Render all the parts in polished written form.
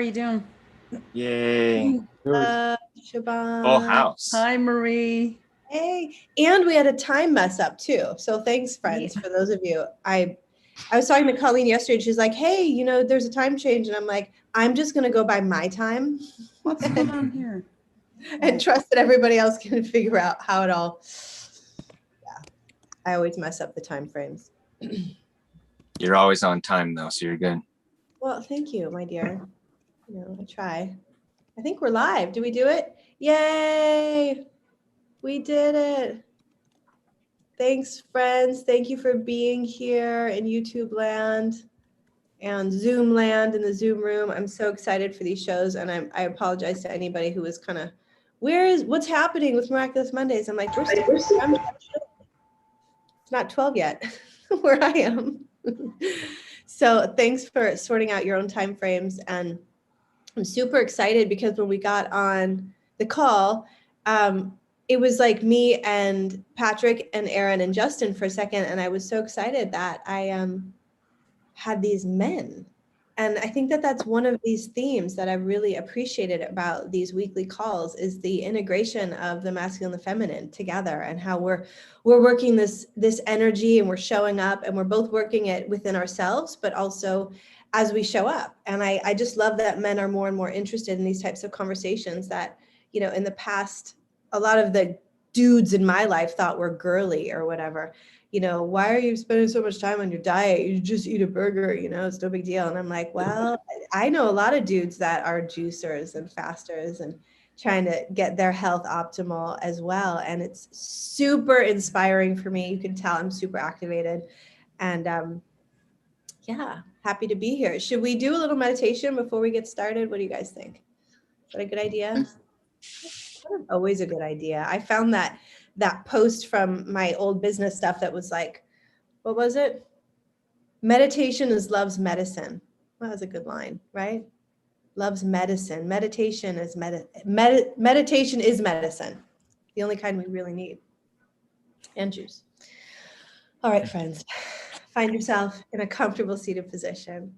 are you doing? Yay. Shaban. House. Hi, Marie. Hey, and we had a time mess up too. So thanks, friends, for those of you. I was talking to Colleen yesterday, and she's like, hey, you know, there's a time change. And I'm like, I'm just going to go by my time. What's going on here? And trust that everybody else can figure out how it all. Yeah, I always mess up the time frames. You're always on time, though, so you're good. Well, thank you, my dear. You know, I try. I think we're live. Do we do it? Yay! We did it. Thanks, friends. Thank you for being here in YouTube land and Zoom land in the Zoom room. I'm so excited for these shows, and I apologize to anybody who was kind of, what's happening with Miraculous Mondays? I'm like, it's not 12 yet, where I am. So thanks for sorting out your own time frames, and I'm super excited because when we got on the call, it was like me and Patrick and Aaron and Justin for a second, and I was so excited that I had these men. And I think that that's one of these themes that I really appreciated about these weekly calls is the integration of the masculine and the feminine together, and how we're working this energy, and we're showing up, and we're both working it within ourselves, but also as we show up. And I just love that men are more and more interested in these types of conversations that, you know, in the past, a lot of the dudes in my life thought were girly or whatever. You know, why are you spending so much time on your diet? You just eat a burger, you know, it's no big deal. And I'm like, well, I know a lot of dudes that are juicers and fasters and trying to get their health optimal as well. And it's super inspiring for me. You can tell I'm super activated. And yeah, happy to be here. Should we do a little meditation before we get started? What do you guys think? Is that a good idea? Always a good idea. I found that post from my old business stuff that was like, what was it? Meditation is love's medicine. That was a good line, right? Love's medicine. Meditation is meditation is medicine. The only kind we really need. And juice. All right, friends. Find yourself in a comfortable seated position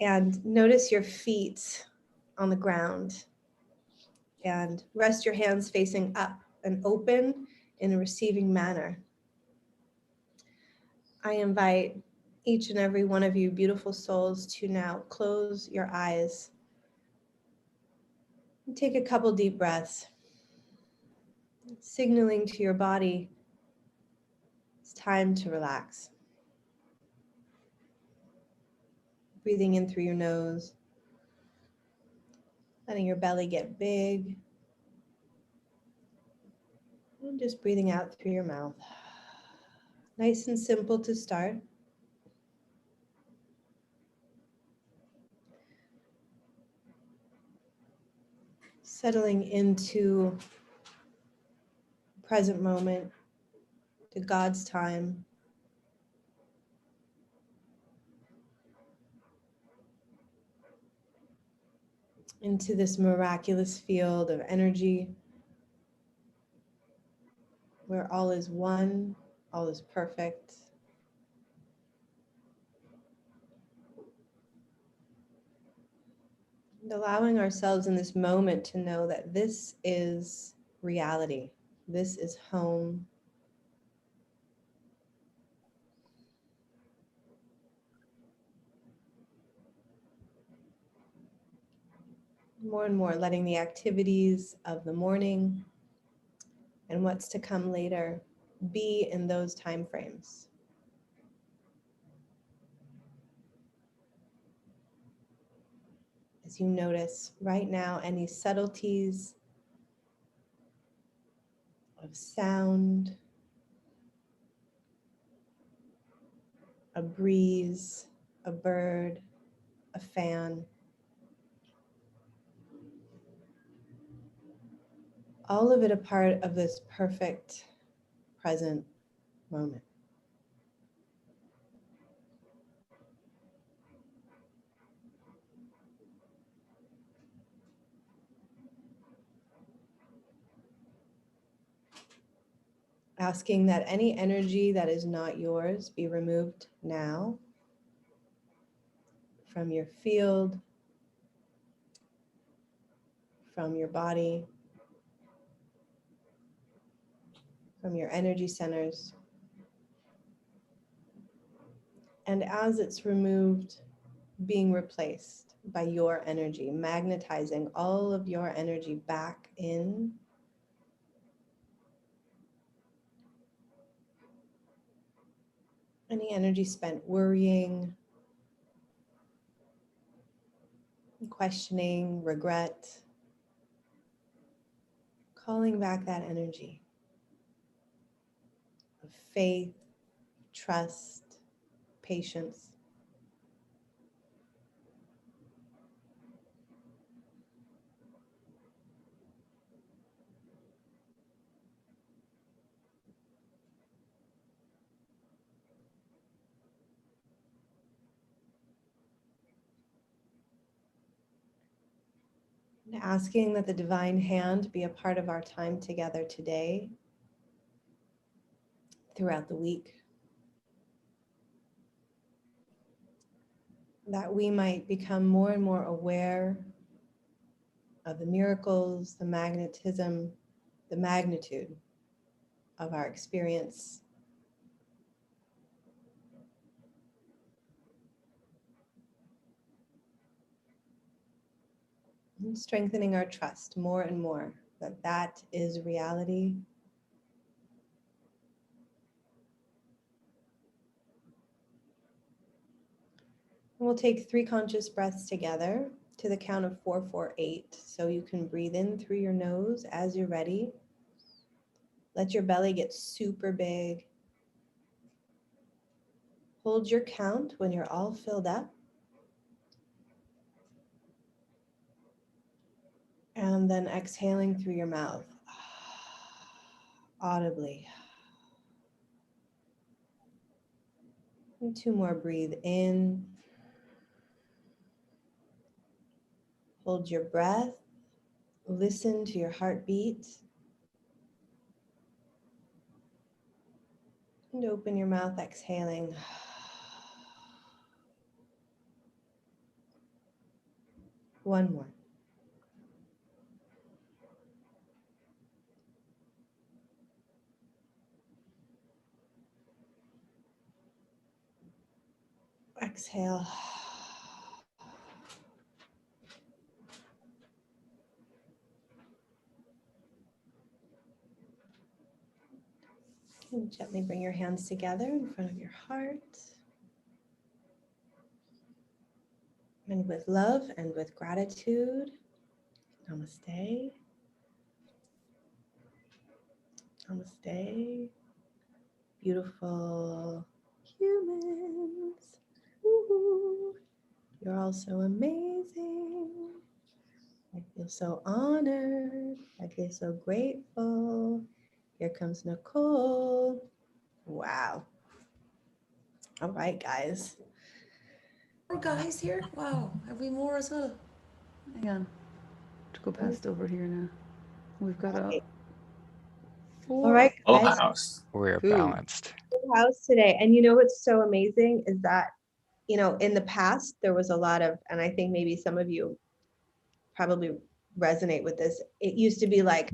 and notice your feet on the ground, and rest your hands facing up and open in a receiving manner. I invite each and every one of you beautiful souls to now close your eyes and take a couple deep breaths, signaling to your body it's time to relax. Breathing in through your nose, letting your belly get big, and just breathing out through your mouth. Nice and simple to start. Settling into present moment, to God's time. Into this miraculous field of energy where all is one, all is perfect. And allowing ourselves in this moment to know that this is reality. This is home. More and more letting the activities of the morning and what's to come later be in those time frames. As you notice right now any subtleties of sound, a breeze, a bird, a fan. All of it a part of this perfect present moment. Asking that any energy that is not yours be removed now from your field, from your body, from your energy centers. And as it's removed, being replaced by your energy, magnetizing all of your energy back in. Any energy spent worrying, questioning, regret, calling back that energy of faith, trust, patience. And asking that the divine hand be a part of our time together today, throughout the week, that we might become more and more aware of the miracles, the magnetism, the magnitude of our experience. And strengthening our trust more and more that that is reality. And we'll take 3 conscious breaths together to the count of 4, 4, 8. So you can breathe in through your nose as you're ready. Let your belly get super big. Hold your count when you're all filled up. And then exhaling through your mouth, audibly. And 2 more, breathe in. Hold your breath. Listen to your heartbeat. And open your mouth, exhaling. One more. Exhale. And gently bring your hands together in front of your heart. And with love and with gratitude, namaste. Namaste. Beautiful humans. Woo-hoo. You're all so amazing. I feel so honored. I feel so grateful. Here comes Nicole. Wow. All right, guys. More guys here? Wow. Have we more as well? Hang on. To go past over here now. We've got a All right, Full guys. house. We're Ooh. balanced. Full house today. And you know what's so amazing is that, you know, in the past, there was a lot of, and I think maybe some of you probably resonate with this. It used to be like,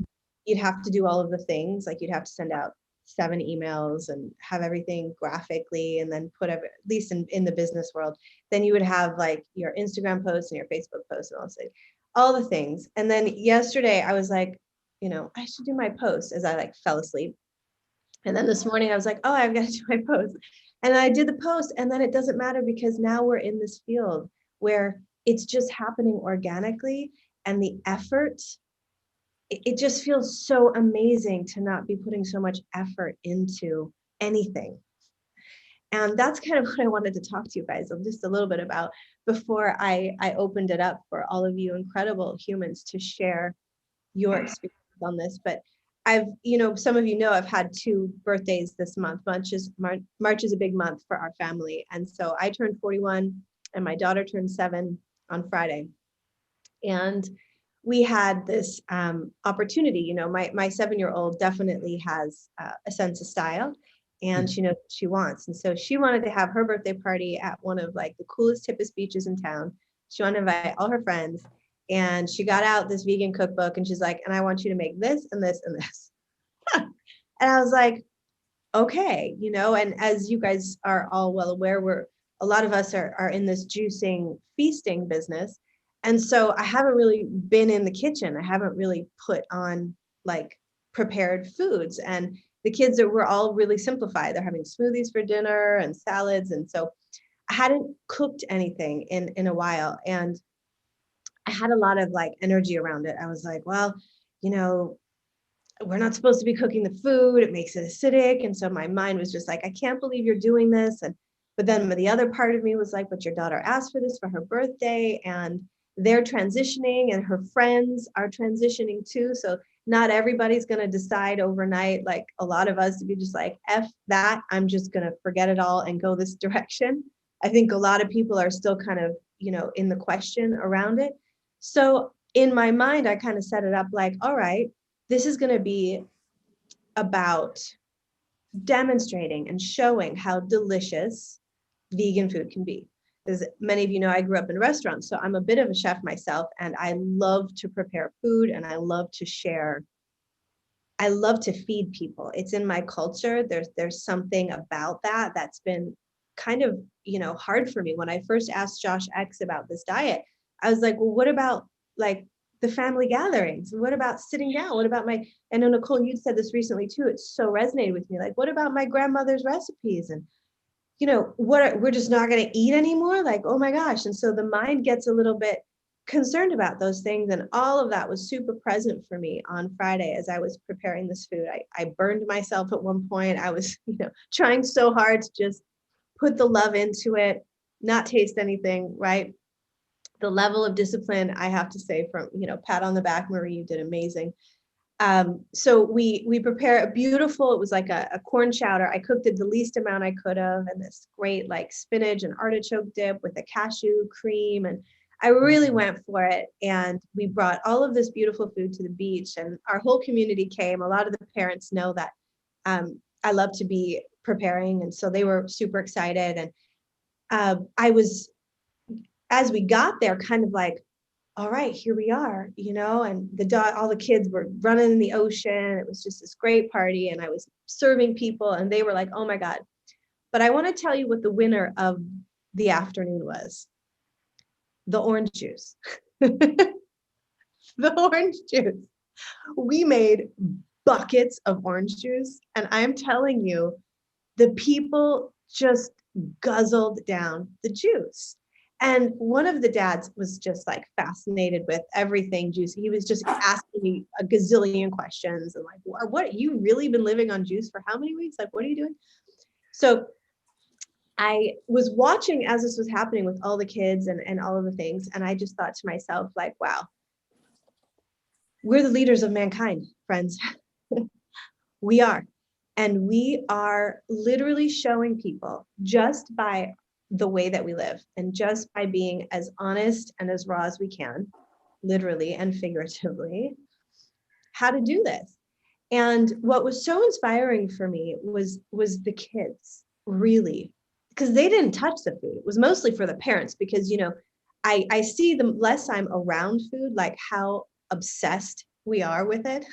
you'd have to do all of the things, like you'd have to send out 7 emails and have everything graphically and then put at least in the business world, then you would have like your Instagram posts and your Facebook posts and all the things. And then yesterday I was like, you know, I should do my post as I like fell asleep. And then this morning I was like, oh, I've got to do my post. And I did the post, and then it doesn't matter because now we're in this field where it's just happening organically, and the effort, it just feels so amazing to not be putting so much effort into anything. And that's kind of what I wanted to talk to you guys just a little bit about before I opened it up for all of you incredible humans to share your experience on this. But I've, you know, some of you know I've had 2 birthdays this month. March is a big month for our family. And so I turned 41 and my daughter turned 7 on Friday. And we had this opportunity, you know, my 7-year-old definitely has a sense of style, and she knows what she wants. And so she wanted to have her birthday party at one of like the coolest, hippest beaches in town. She wanted to invite all her friends. And she got out this vegan cookbook and she's like, and I want you to make this and this and this. And I was like, okay, you know, and as you guys are all well aware, a lot of us are in this juicing, feasting business. And so I haven't really been in the kitchen. I haven't really put on like prepared foods. And the kids were all really simplified. They're having smoothies for dinner and salads. And so I hadn't cooked anything in a while. And I had a lot of like energy around it. I was like, well, you know, we're not supposed to be cooking the food. It makes it acidic. And so my mind was just like, I can't believe you're doing this. But then the other part of me was like, but your daughter asked for this for her birthday and they're transitioning and her friends are transitioning too. So not everybody's going to decide overnight, like a lot of us, to be just like, F that, I'm just going to forget it all and go this direction. I think a lot of people are still kind of, you know, in the question around it. So in my mind, I kind of set it up like, all right, this is going to be about demonstrating and showing how delicious vegan food can be. As many of you know, I grew up in restaurants, so I'm a bit of a chef myself, and I love to prepare food and I love to share. I love to feed people. It's in my culture. There's something about that that's been kind of, you know, hard for me. When I first asked Josh X about this diet, I was like, well, what about like the family gatherings? What about sitting down? What about I know Nicole, you said this recently too. It so resonated with me. Like, what about my grandmother's recipes? And, you know, we're just not going to eat anymore? Like, oh my gosh. And so the mind gets a little bit concerned about those things. And all of that was super present for me on Friday as I was preparing this food. I burned myself at one point. I was, you know, trying so hard to just put the love into it, not taste anything, right? The level of discipline, I have to say, from, you know, pat on the back, Marie, you did amazing. So we prepare a beautiful, it was like a corn chowder. I cooked it the least amount I could have, and this great like spinach and artichoke dip with a cashew cream. And I really went for it. And we brought all of this beautiful food to the beach, and our whole community came. A lot of the parents know that I love to be preparing. And so they were super excited. And I was, as we got there, kind of like, all right, here we are, you know, and all the kids were running in the ocean. It was just this great party, and I was serving people, and they were like, oh my God. But I want to tell you what the winner of the afternoon was. The orange juice. The orange juice. We made buckets of orange juice, and I'm telling you, the people just guzzled down the juice. And one of the dads was just like fascinated with everything juicy. He was just asking me a gazillion questions and like, what, you really been living on juice for how many weeks? Like, what are you doing? So I was watching as this was happening with all the kids and all of the things. And I just thought to myself, like, wow, we're the leaders of mankind, friends. We are. And we are literally showing people, just by the way that we live and just by being as honest and as raw as we can, literally and figuratively, how to do this. And what was so inspiring for me was the kids, really, because they didn't touch the food. It was mostly for the parents, because, you know, I see the less I'm around food, like how obsessed we are with it.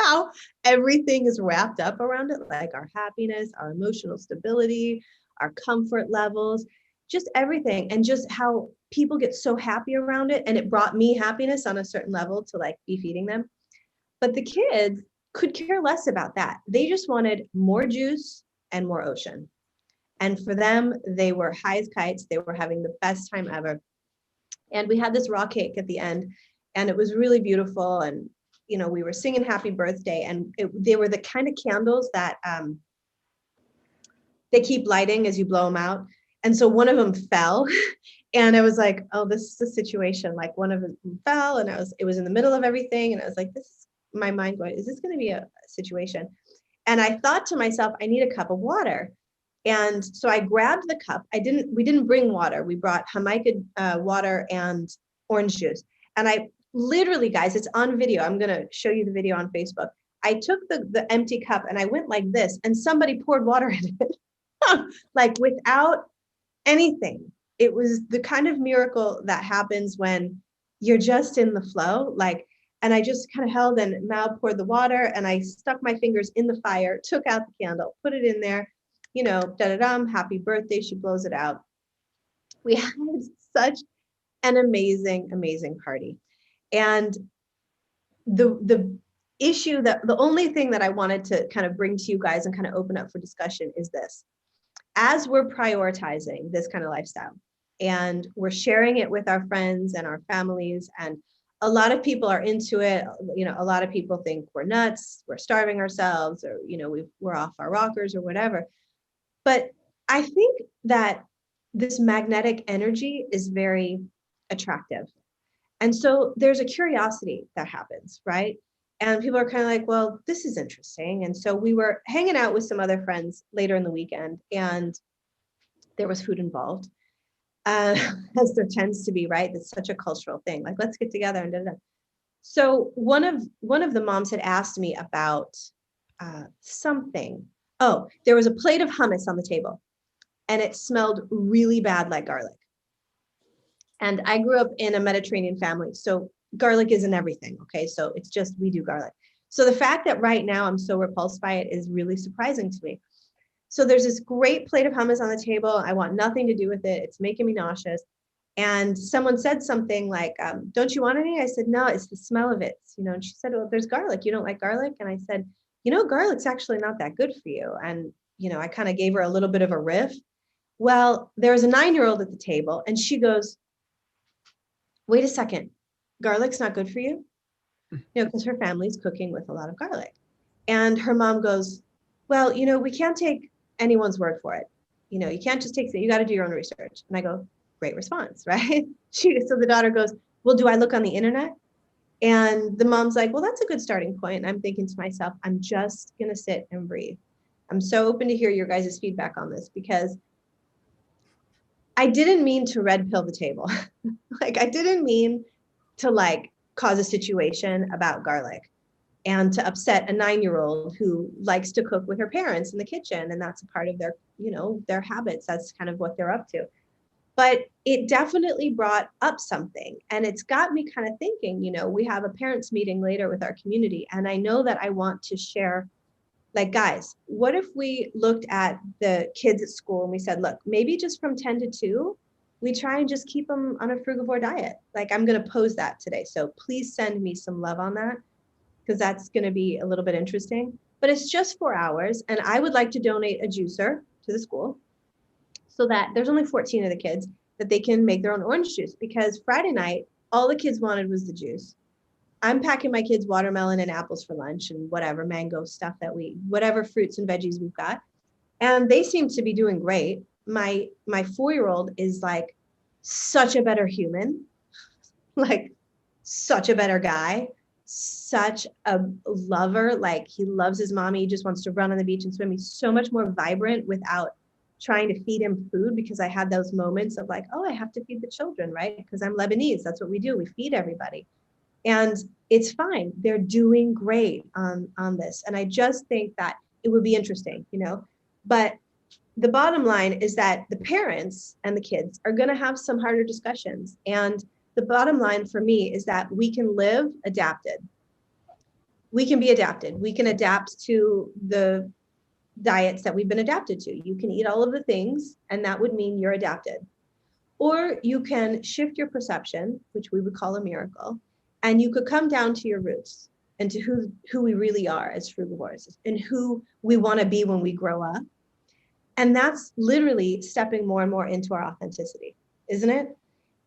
How everything is wrapped up around it, like our happiness, our emotional stability, our comfort levels, just everything. And just how people get so happy around it. And it brought me happiness on a certain level to like be feeding them. But the kids could care less about that. They just wanted more juice and more ocean. And for them, they were high as kites. They were having the best time ever. And we had this raw cake at the end, and it was really beautiful. And you know, we were singing happy birthday, and they were the kind of candles that they keep lighting as you blow them out. And so one of them fell, and I was like, oh, this is a situation. Like, one of them fell, and it was in the middle of everything. And I was like, this is my mind going, is this going to be a situation? And I thought to myself, I need a cup of water. And so I grabbed the cup. We didn't bring water. We brought Jamaica water and orange juice. And I literally, guys, it's on video. I'm going to show you the video on Facebook. I took the empty cup and I went like this, and somebody poured water in it, like without anything. It was the kind of miracle that happens when you're just in the flow. Like, and I just kind of held, and Mal poured the water, and I stuck my fingers in the fire, took out the candle, put it in there, you know, da-da-dum, happy birthday. She blows it out. We had such an amazing, amazing party. And the issue, that the only thing that I wanted to kind of bring to you guys and kind of open up for discussion is this. As we're prioritizing this kind of lifestyle and we're sharing it with our friends and our families, and a lot of people are into it, you know, a lot of people think we're nuts, we're starving ourselves, or, you know, we're off our rockers or whatever. But I think that this magnetic energy is very attractive. And so there's a curiosity that happens, right? And people are kind of like, well, this is interesting. And so we were hanging out with some other friends later in the weekend, and there was food involved, as there tends to be, right? It's such a cultural thing. Like, let's get together and da-da-da. So one of the moms had asked me about something. Oh, there was a plate of hummus on the table, and it smelled really bad like garlic. And I grew up in a Mediterranean family, so garlic isn't everything, okay? So it's just, we do garlic. So the fact that right now I'm so repulsed by it is really surprising to me. So there's this great plate of hummus on the table. I want nothing to do with it. It's making me nauseous. And someone said something like, don't you want any? I said, no, it's the smell of it. You know, and she said, well, there's garlic. You don't like garlic? And I said, you know, garlic's actually not that good for you. And, you know, I kind of gave her a little bit of a riff. Well, there was a 9-year-old at the table, and she goes, wait a second, garlic's not good for you? You know, because her family's cooking with a lot of garlic. And her mom goes, well, you know, we can't take anyone's word for it. You know, you can't just take it, you got to do your own research. And I go, great response, right? So the daughter goes, well, do I look on the internet? And the mom's like, well, that's a good starting point. And I'm thinking to myself, I'm just going to sit and breathe. I'm so open to hear your guys' feedback on this, because I didn't mean to red pill the table. Like, I didn't mean to like cause a situation about garlic and to upset a 9-year-old who likes to cook with her parents in the kitchen. And that's a part of their, you know, their habits. That's kind of what they're up to. But it definitely brought up something. And it's got me kind of thinking, you know, we have a parents meeting later with our community. And I know that I want to share, like, guys, what if we looked at the kids at school and we said, look, maybe just from 10 to 2, we try and just keep them on a frugivore diet. Like, I'm going to pose that today. So please send me some love on that, because that's going to be a little bit interesting. But it's just 4 hours. And I would like to donate a juicer to the school, so that there's only 14 of the kids, that they can make their own orange juice. Because Friday night, all the kids wanted was the juice. I'm packing my kids watermelon and apples for lunch, and whatever mango stuff whatever fruits and veggies we've got. And they seem to be doing great. My 4-year-old is like such a better human, like such a better guy, such a lover. Like, he loves his mommy. He just wants to run on the beach and swim. He's so much more vibrant without trying to feed him food, because I had those moments of like, oh, I have to feed the children, right? Because I'm Lebanese. That's what we do. We feed everybody. And it's fine. They're doing great on this. And I just think that it would be interesting, you know. But the bottom line is that the parents and the kids are going to have some harder discussions. And the bottom line for me is that we can live adapted. We can be adapted. We can adapt to the diets that we've been adapted to. You can eat all of the things, and that would mean you're adapted. Or you can shift your perception, which we would call a miracle, and you could come down to your roots and to who we really are as frugivores, and who we want to be when we grow up. And that's literally stepping more and more into our authenticity, isn't it?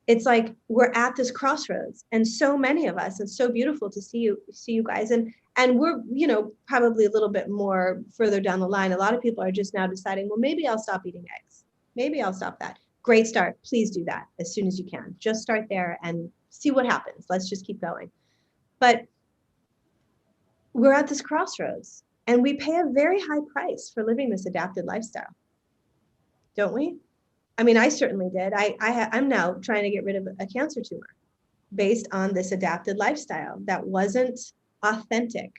It's like we're at this crossroads, and so many of us, it's so beautiful to see you guys. And we're, you know, probably a little bit more further down the line. A lot of people are just now deciding, well, maybe I'll stop eating eggs. Maybe I'll stop that. Great start. Please do that as soon as you can. Just start there and see what happens. Let's just keep going. But we're at this crossroads, and we pay a very high price for living this adapted lifestyle, don't we? I mean, I certainly did. I'm now trying to get rid of a cancer tumor based on this adapted lifestyle that wasn't authentic.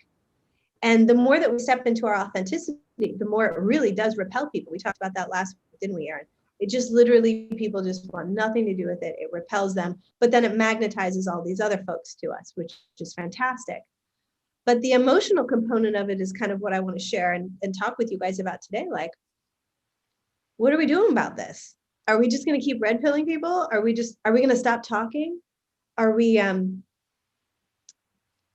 And the more that we step into our authenticity, the more it really does repel people. We talked about that last week, didn't we, Erin? It just literally, people just want nothing to do with it. It repels them, but then it magnetizes all these other folks to us, which is fantastic. But the emotional component of it is kind of what I want to share and talk with you guys about today. Like, what are we doing about this? Are we just going to keep red pilling people? Are we going to stop talking? Are we,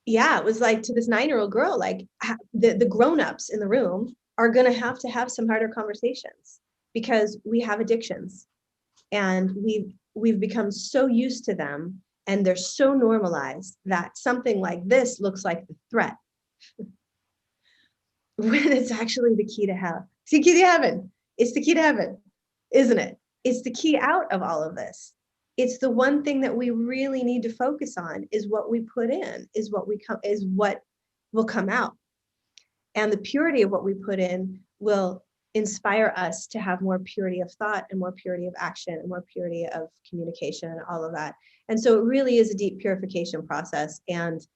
yeah, it was like to this 9-year-old girl, like the grown-ups in the room are going to have some harder conversations because we have addictions and we've become so used to them and they're so normalized that something like this looks like the threat when it's actually the key to hell. It's the key to heaven. It's the key to heaven, isn't it? It's the key out of all of this. It's the one thing that we really need to focus on is what we put in, is what will come out. And the purity of what we put in will inspire us to have more purity of thought and more purity of action and more purity of communication and all of that. And so it really is a deep purification process. And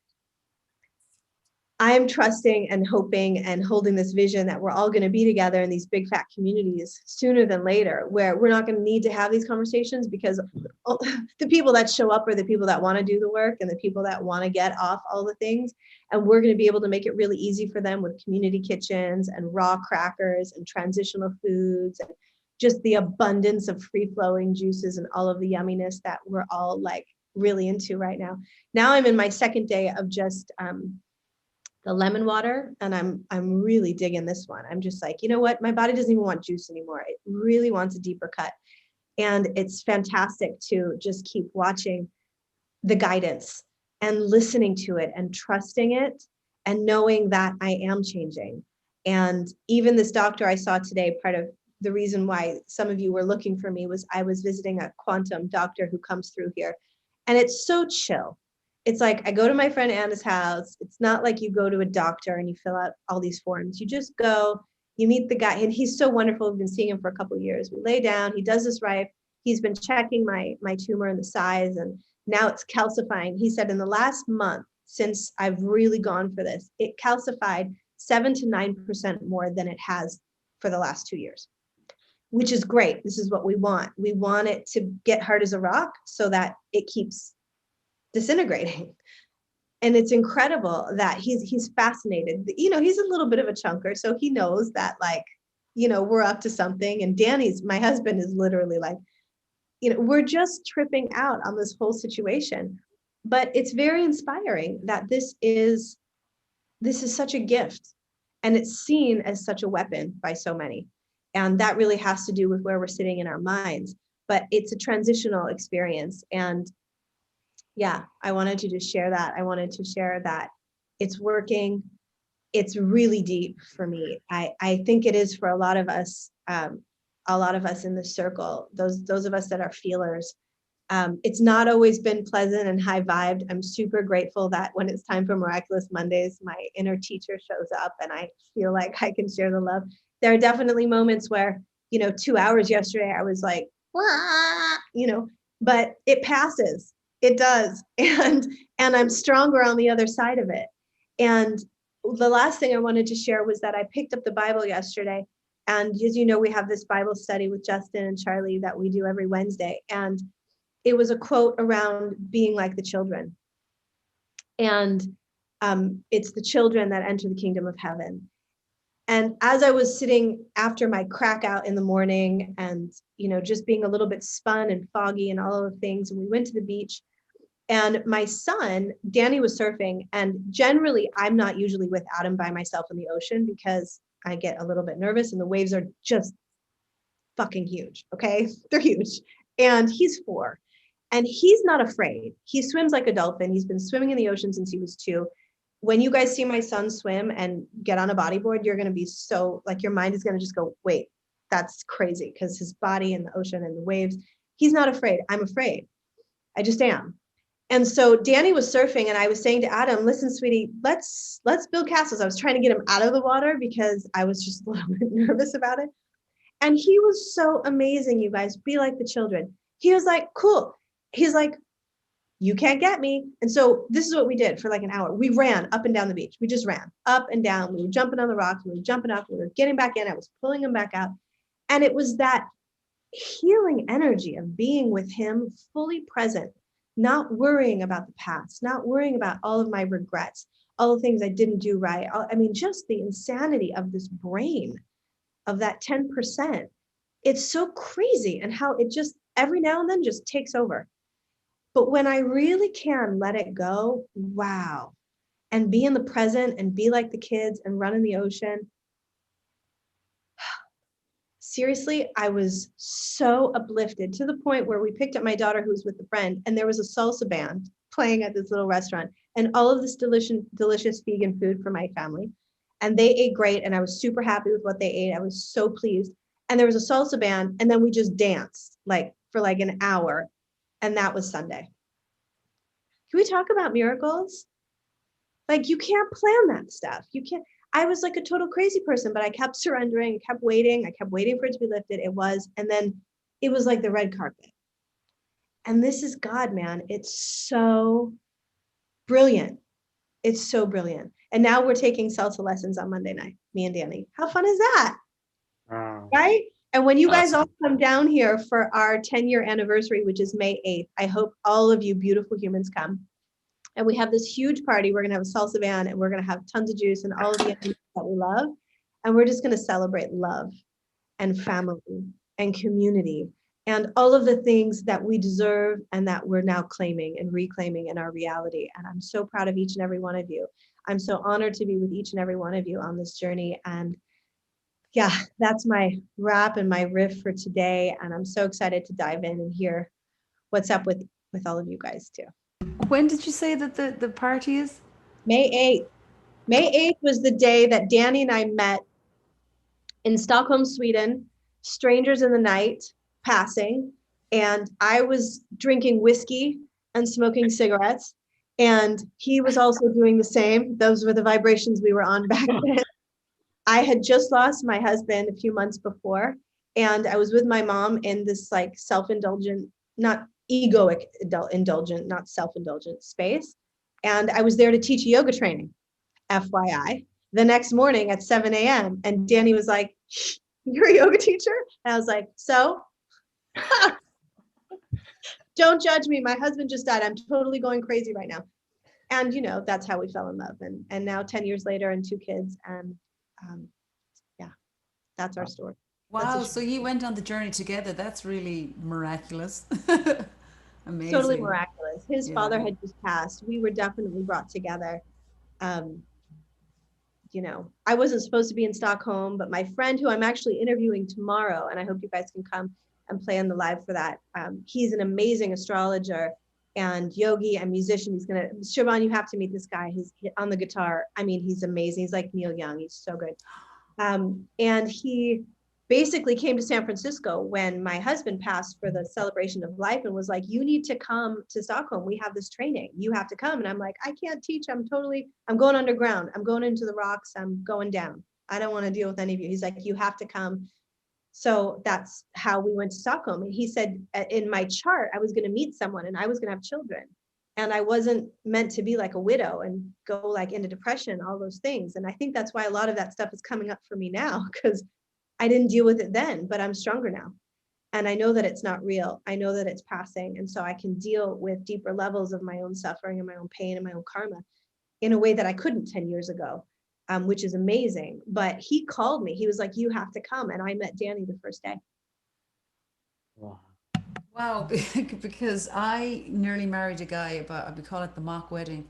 I am trusting and hoping and holding this vision that we're all going to be together in these big fat communities sooner than later, where we're not going to need to have these conversations because the people that show up are the people that want to do the work and the people that want to get off all the things. And we're going to be able to make it really easy for them with community kitchens and raw crackers and transitional foods and just the abundance of free flowing juices and all of the yumminess that we're all like really into right now. Now I'm in my second day of just, the lemon water, and I'm really digging this one. I'm just like, you know what? My body doesn't even want juice anymore. It really wants a deeper cut. And it's fantastic to just keep watching the guidance and listening to it and trusting it and knowing that I am changing. And even this doctor I saw today, part of the reason why some of you were looking for me was I was visiting a quantum doctor who comes through here. And it's so chill. It's like I go to my friend Anna's house. It's not like you go to a doctor and you fill out all these forms. You just go, you meet the guy, and he's so wonderful. We've been seeing him for a couple of years. We lay down, he does this right. He's been checking my tumor and the size, and now it's calcifying. He said in the last month, since I've really gone for this, it calcified 7 to 9% more than it has for the last 2 years, which is great. This is what we want. We want it to get hard as a rock so that it keeps disintegrating. And it's incredible that he's fascinated. You know, he's a little bit of a chunker, so he knows that, like, you know, we're up to something. And Danny's, my husband, is literally like, you know, we're just tripping out on this whole situation. But it's very inspiring that this is such a gift, and it's seen as such a weapon by so many. And that really has to do with where we're sitting in our minds. But it's a transitional experience. And yeah, I wanted to just share that. I wanted to share that it's working. It's really deep for me. I think it is for a lot of us in this circle, those of us that are feelers. It's not always been pleasant and high vibed. I'm super grateful that when it's time for Miraculous Mondays, my inner teacher shows up and I feel like I can share the love. There are definitely moments where, you know, 2 hours yesterday, I was like, wah, you know, but it passes. It does. And I'm stronger on the other side of it. And the last thing I wanted to share was that I picked up the Bible yesterday. And as you know, we have this Bible study with Justin and Charlie that we do every Wednesday. And it was a quote around being like the children. And it's the children that enter the kingdom of heaven. And as I was sitting after my crack out in the morning and, you know, just being a little bit spun and foggy and all of the things, and we went to the beach. And my son, Danny, was surfing. And generally, I'm not usually without him by myself in the ocean because I get a little bit nervous and the waves are just fucking huge. Okay. They're huge. And he's 4 and he's not afraid. He swims like a dolphin. He's been swimming in the ocean since he was 2. When you guys see my son swim and get on a bodyboard, you're going to be so like, your mind is going to just go, wait, that's crazy. Because his body in the ocean and the waves, he's not afraid. I'm afraid. I just am. And so Danny was surfing and I was saying to Adam, listen, sweetie, let's build castles. I was trying to get him out of the water because I was just a little bit nervous about it. And he was so amazing, you guys. Be like the children. He was like, cool. He's like, you can't get me. And so this is what we did for like an hour. We ran up and down the beach. We just ran up and down. We were jumping on the rocks. We were jumping up. We were getting back in. I was pulling him back out. And it was that healing energy of being with him fully present, not worrying about the past, not worrying about all of my regrets, all the things I didn't do right. I mean, just the insanity of this brain, of that 10%. It's so crazy, and how it just every now and then just takes over. But when I really can let it go, wow, and be in the present and be like the kids and run in the ocean. Seriously, I was so uplifted to the point where we picked up my daughter who was with a friend, and there was a salsa band playing at this little restaurant, and all of this delicious vegan food for my family. And they ate great, and I was super happy with what they ate. I was so pleased. And there was a salsa band, and then we just danced like for like an hour, and that was Sunday. Can we talk about miracles? Like, you can't plan that stuff. You can't. I was like a total crazy person, but I kept surrendering, kept waiting. I kept waiting for it to be lifted. It was, and then it was like the red carpet. And this is God, man. It's so brilliant. It's so brilliant. And now we're taking salsa lessons on Monday night, me and Danny. How fun is that? Wow. Right? And when you guys all Awesome. come down here for our 10-year anniversary, which is May 8th, I hope all of you beautiful humans come. And we have this huge party. We're going to have a salsa band, and we're going to have tons of juice and all of the animals that we love. And we're just going to celebrate love and family and community and all of the things that we deserve and that we're now claiming and reclaiming in our reality. And I'm so proud of each and every one of you. I'm so honored to be with each and every one of you on this journey. And yeah, that's my wrap and my riff for today. And I'm so excited to dive in and hear what's up with all of you guys too. When did you say that the party is? May 8th. May 8th was the day that Danny and I met in Stockholm, Sweden, strangers in the night, passing. And I was drinking whiskey and smoking cigarettes. And he was also doing the same. Those were the vibrations we were on back then. I had just lost my husband a few months before. And I was with my mom in this like self-indulgent, not egoic indulgent, not self-indulgent space. And I was there to teach yoga training, FYI, the next morning at 7 a.m. And Danny was like, "You're a yoga teacher?" And I was like, "So?" Don't judge me. My husband just died. I'm totally going crazy right now. And, that's how we fell in love. And now 10 years later and 2 kids. And yeah, that's our story. Wow, so you went on the journey together. That's really miraculous. Amazing. Totally miraculous. His Yeah. father had just passed. We were definitely brought together. I wasn't supposed to be in Stockholm, but my friend who I'm actually interviewing tomorrow, and I hope you guys can come and play on the live for that. He's an amazing astrologer and yogi and musician. Siobhan, you have to meet this guy. He's on the guitar. I mean, he's amazing. He's like Neil Young. He's so good. And he basically came to San Francisco when my husband passed for the celebration of life and was like, "You need to come to Stockholm. We have this training. You have to come." And I'm like, "I can't teach. I'm going underground. I'm going into the rocks. I'm going down. I don't want to deal with any of you." He's like, "You have to come." So that's how we went to Stockholm. And he said, in my chart, I was going to meet someone and I was going to have children. And I wasn't meant to be like a widow and go like into depression, all those things. And I think that's why a lot of that stuff is coming up for me now, because I didn't deal with it then, but I'm stronger now. And I know that it's not real. I know that it's passing. And so I can deal with deeper levels of my own suffering and my own pain and my own karma in a way that I couldn't 10 years ago, which is amazing. But he called me. He was like, "You have to come." And I met Danny the first day. Wow. Wow, because I nearly married a guy, we call it the mock wedding,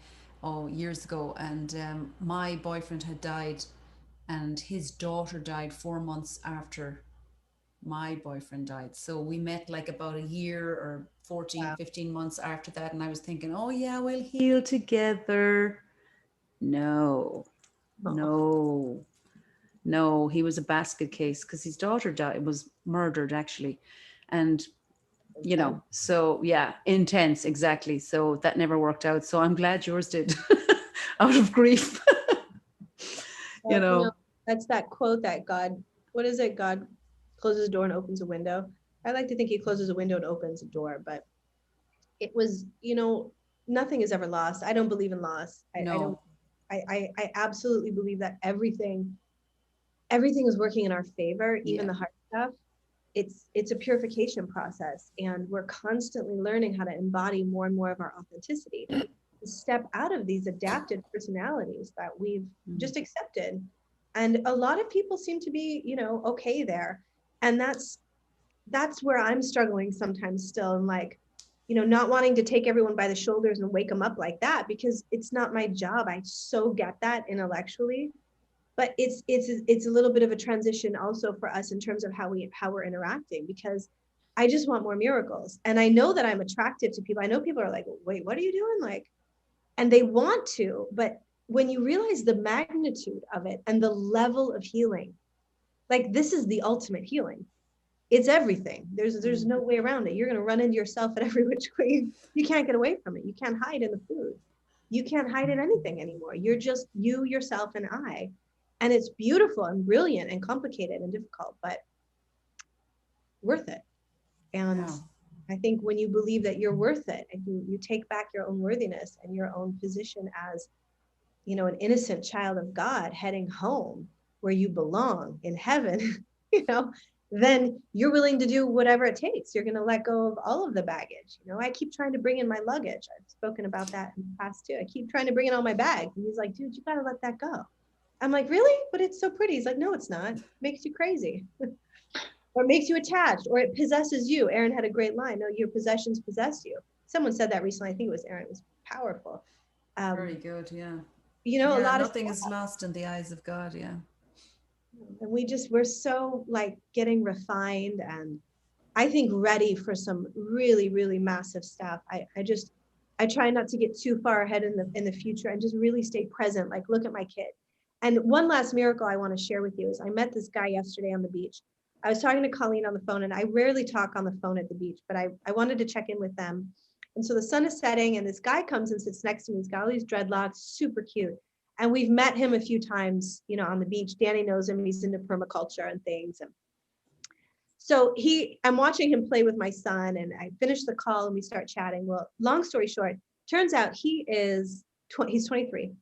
years ago, and my boyfriend had died, and his daughter died 4 months after my boyfriend died. So we met like about a year or 14, Wow. 15 months after that, and I was thinking, oh yeah, We'll heal together. No, no, he was a basket case because his daughter was murdered actually. And, so yeah, intense, exactly. So that never worked out. So I'm glad yours did out of grief. That's that quote that God, what is it? God closes a door and opens a window. I like to think he closes a window and opens a door, but it was, nothing is ever lost. I don't believe in loss. I absolutely believe that everything is working in our favor, even the hard stuff. it's a purification process, and we're constantly learning how to embody more and more of our authenticity, to step out of these adapted personalities that we've just accepted. And a lot of people seem to be, okay there. And that's where I'm struggling sometimes still, and like, not wanting to take everyone by the shoulders and wake them up like that, because it's not my job. I so get that intellectually, but it's a little bit of a transition also for us in terms of how we're interacting, because I just want more miracles. And I know that I'm attractive to people. I know people are like, wait, what are you doing? Like, and they want to, but when you realize the magnitude of it and the level of healing, like, this is the ultimate healing. It's everything. There's no way around it. You're going to run into yourself at every which way. You can't get away from it. You can't hide in the food. You can't hide in anything anymore. You're just you, yourself, and I. And it's beautiful and brilliant and complicated and difficult, but worth it. And Yeah. I think when you believe that you're worth it, and you take back your own worthiness and your own position as, an innocent child of God heading home where you belong in heaven, then you're willing to do whatever it takes. You're going to let go of all of the baggage. I keep trying to bring in my luggage. I've spoken about that in the past too. I keep trying to bring in all my bags. And he's like, dude, you got to let that go. I'm like, really? But it's so pretty. He's like, no, it's not. It makes you crazy. Or it makes you attached, or it possesses you. Aaron had a great line. No, your possessions possess you. Someone said that recently. I think it was Aaron. It was powerful. Very good. Yeah. A Yeah, lot nothing of is lost in the eyes of God. Yeah. and we're so like getting refined, and I think ready for some really, really massive stuff. I try not to get too far ahead in the future, and just really stay present. Like, look at my kid. And one last miracle I want to share with you is I met this guy yesterday on the beach. I was talking to Colleen on the phone, and I rarely talk on the phone at the beach, but I wanted to check in with them. And so the sun is setting, and this guy comes and sits next to me. He's got all these dreadlocks, super cute. And we've met him a few times, on the beach. Danny knows him. He's into permaculture and things. And so I'm watching him play with my son, and I finish the call and we start chatting. Well, long story short, turns out he's 23,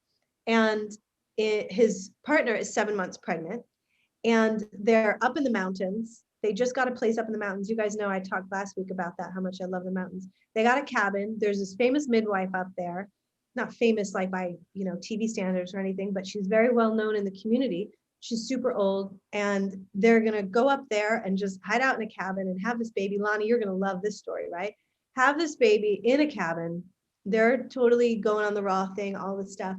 and his partner is 7 months pregnant, and they're up in the mountains. They just got a place up in the mountains. You guys know I talked last week about that, how much I love the mountains. They got a cabin. There's this famous midwife up there, not famous like by, TV standards or anything, but she's very well known in the community. She's super old, and they're going to go up there and just hide out in a cabin and have this baby. Lonnie, you're going to love this story, right? Have this baby in a cabin. They're totally going on the raw thing, all this stuff.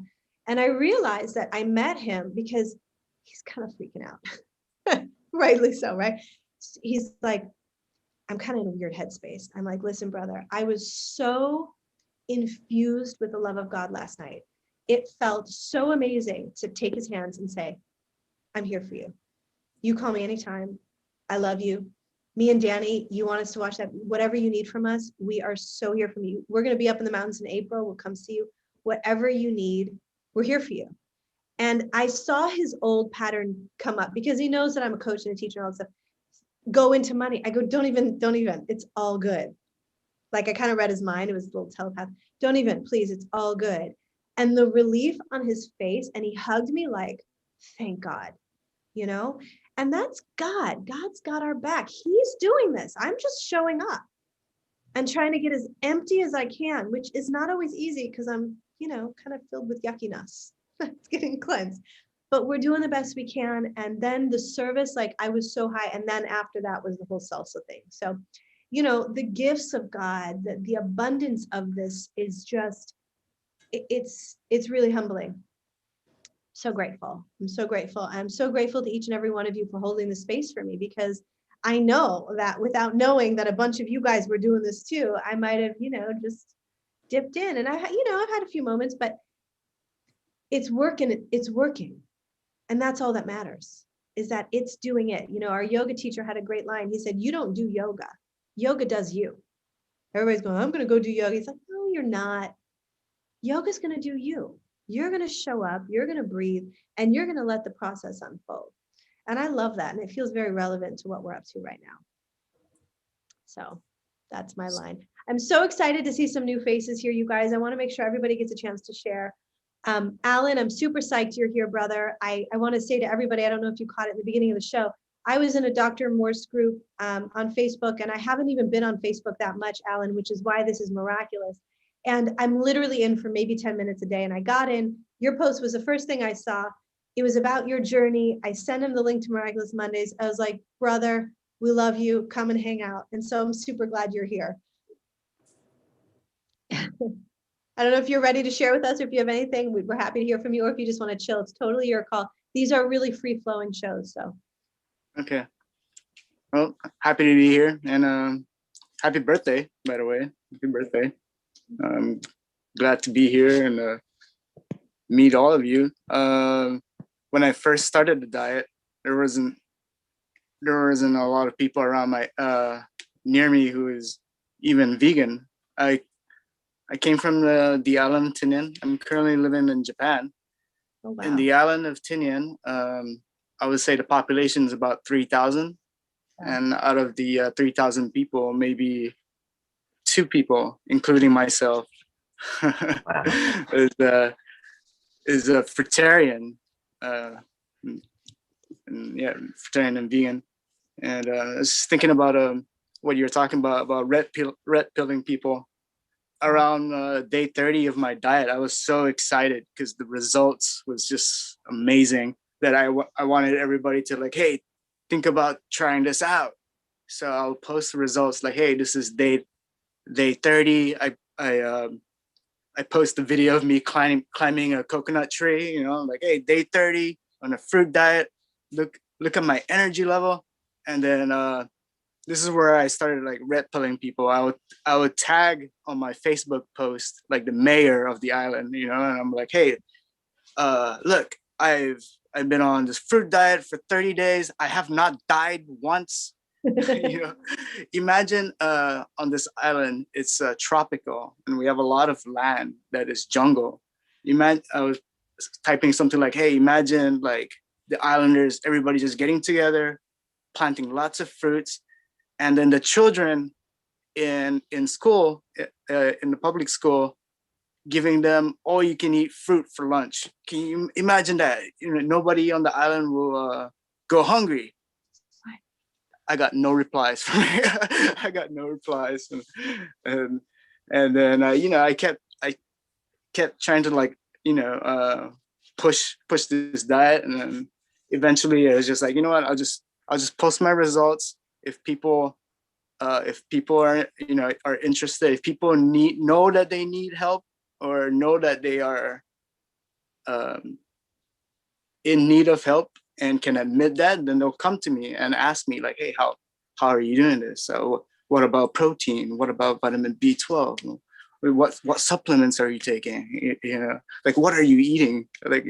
And I realized that I met him because he's kind of freaking out. Rightly so, right? He's like, I'm kind of in a weird headspace. I'm like, listen, brother, I was so infused with the love of God last night. It felt so amazing to take his hands and say, I'm here for you. You call me anytime. I love you. Me and Danny, you want us to watch that? Whatever you need from us, we are so here for you. We're going to be up in the mountains in April. We'll come see you. Whatever you need, we're here for you. And I saw his old pattern come up because he knows that I'm a coach and a teacher and all that stuff. Go into money. I go, don't even. It's all good. Like, I kind of read his mind. It was a little telepath. Don't even, please. It's all good. And the relief on his face, and he hugged me like, thank God, and that's God. God's got our back. He's doing this. I'm just showing up and trying to get as empty as I can, which is not always easy because I'm, kind of filled with yuckiness. It's getting cleansed, but we're doing the best we can. And then the service, like, I was so high. And then after that was the whole salsa thing. So, the gifts of God, the abundance of this is just, it's really humbling. So grateful. I'm so grateful. I'm so grateful to each and every one of you for holding the space for me, because I know that without knowing that a bunch of you guys were doing this too, I might have, just dipped in. And I've had a few moments, but it's working. It's working. And that's all that matters, is that it's doing it. Our yoga teacher had a great line. He said, you don't do yoga. Yoga does you. Everybody's going, I'm going to go do yoga. He's like, no, you're not. Yoga's going to do you. You're going to show up, you're going to breathe, and you're going to let the process unfold. And I love that. And it feels very relevant to what we're up to right now. So that's my line. I'm so excited to see some new faces here, you guys. I want to make sure everybody gets a chance to share. Alan, I'm super psyched you're here, brother. I want to say to everybody, I don't know if you caught it in the beginning of the show, I was in a Dr. Morse group on Facebook, and I haven't even been on Facebook that much, Alan, which is why this is miraculous. And I'm literally in for maybe 10 minutes a day. And I got in, your post was the first thing I saw. It was about your journey. I sent him the link to Miraculous Mondays. I was like, brother, we love you. Come and hang out. And so I'm super glad you're here. I don't know if you're ready to share with us, or if you have anything, we're happy to hear from you, or if you just want to chill, it's totally your call. These are really free flowing shows. So. Okay. Well, happy to be here, and happy birthday, by the way. Happy birthday. Glad to be here and meet all of you. When I first started the diet, there wasn't a lot of people around my near me who is even vegan. I came from the island of Tinian. I'm currently living in Japan. Oh, wow. In the island of Tinian, I would say the population is about 3,000. And out of the 3,000 people, maybe 2 people, including myself, is a fruitarian. And yeah, fruitarian and vegan. And I was just thinking about what you're talking about red pilling people. Around day 30 of my diet, I was so excited because the results was just amazing that I wanted everybody to like, hey, think about trying this out. So I'll post the results like, hey, this is day 30. I post the video of me climbing a coconut tree, you know, like, hey, day 30 on a fruit diet. Look at my energy level. And then this is where I started like red pilling people. I would tag on my Facebook post like the mayor of the island, you know, and I'm like, hey, look, I've been on this fruit diet for 30 days. I have not died once. You know, imagine on this island, it's tropical, and we have a lot of land that is jungle. Imagine I was typing something like, hey, imagine like the islanders, everybody just getting together, planting lots of fruits, and then the children in school, in the public school, giving them all you can eat fruit for lunch. Can you imagine that? You know, nobody on the island will go hungry. I got no replies from I got no replies, and then you know, I kept trying to like, you know, push this diet, and then eventually I was just like, you know what, I'll just post my results. If people are, you know, are interested, if people know that they need help or know that they are in need of help and can admit that, then they'll come to me and ask me like, hey, how are you doing this? So what about protein? What about vitamin B12? What supplements are you taking? You know, like, what are you eating? Like,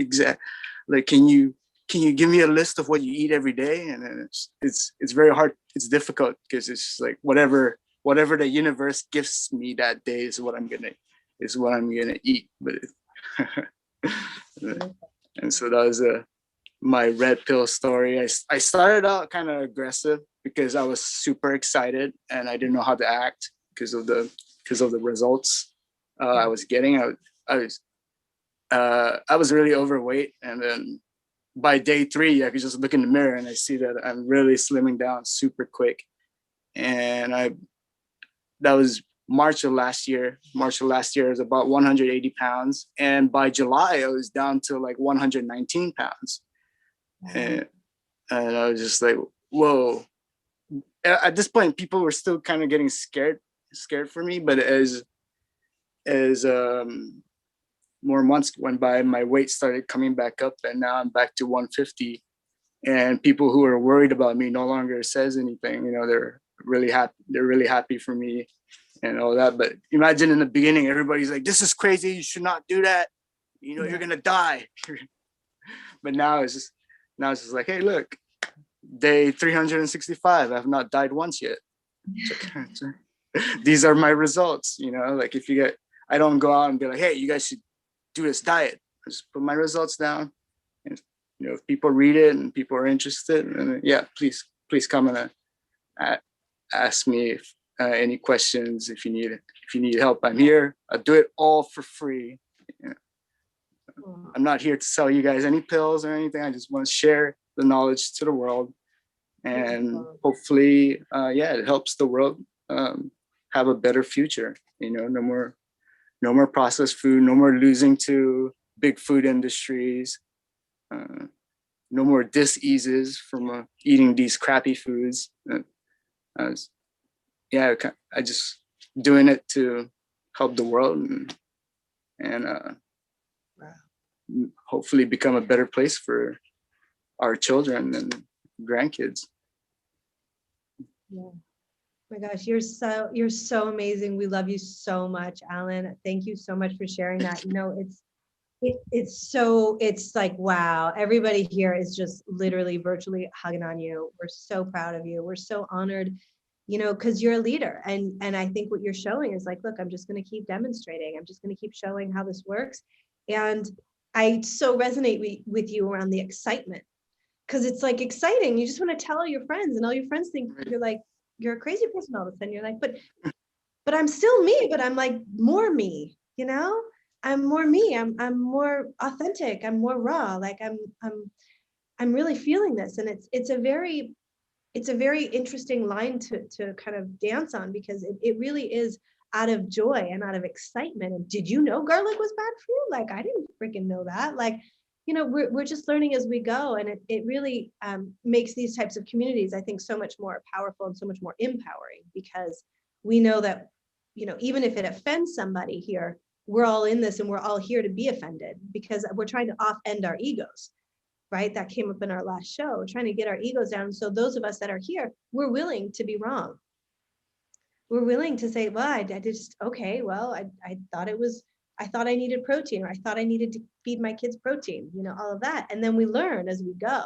like, can you give me a list of what you eat every day? And then it's very hard. It's difficult because it's like whatever the universe gives me that day is what I'm gonna eat. But and so that was my red pill story. I started out kind of aggressive because I was super excited and I didn't know how to act because of the results I was getting. I was really overweight, and then by day 3, I could just look in the mirror and I see that I'm really slimming down super quick. And that was March of last year. March of last year is about 180 pounds, and by July I was down to like 119 pounds. And I was just like, whoa. At this point, people were still kind of getting scared for me. But as more months went by, my weight started coming back up, and now I'm back to 150. And people who are worried about me no longer says anything. You know, they're really happy. They're really happy for me and all that. But imagine in the beginning, everybody's like, "This is crazy. You should not do that. You know, you're gonna die." But now it's just like, hey, look, day 365. I have not died once yet. These are my results. You know, like I don't go out and be like, hey, you guys should do this diet. I just put my results down, and you know, if people read it and people are interested, and yeah, please come and ask me if any questions. If you need help, I'm here. I do it all for free. You know, I'm not here to sell you guys any pills or anything. I just want to share the knowledge to the world, and Beautiful. hopefully, it helps the world have a better future. No more processed food, no more losing to big food industries, no more diseases from eating these crappy foods. I just doing it to help the world and Wow. hopefully become a better place for our children and grandkids. Yeah. My gosh, you're so amazing. We love you so much, Alan. Thank you so much for sharing that. It's like, wow, everybody here is just literally virtually hugging on you. We're so proud of you. We're so honored, because you're a leader. And I think what you're showing is like, look, I'm just going to keep demonstrating. I'm just going to keep showing how this works. And I so resonate with you around the excitement, because it's like exciting. You just want to tell all your friends, and all your friends think you're like, you're a crazy person all of a sudden. You're like, but I'm still me, but I'm like more me, I'm more me. I'm more authentic. I'm more raw. Like I'm really feeling this. And it's a very interesting line to kind of dance on, because it really is out of joy and out of excitement. And did you know garlic was bad for you? Like, I didn't freaking know that. Like, we're just learning as we go. And it really makes these types of communities, I think, so much more powerful and so much more empowering, because we know that, even if it offends somebody here, we're all in this and we're all here to be offended, because we're trying to off-end our egos, right? That came up in our last show. We're trying to get our egos down. So those of us that are here, we're willing to be wrong. We're willing to say, well, I just, okay, well, I thought I needed protein, or I thought I needed to feed my kids protein, all of that. And then we learn as we go.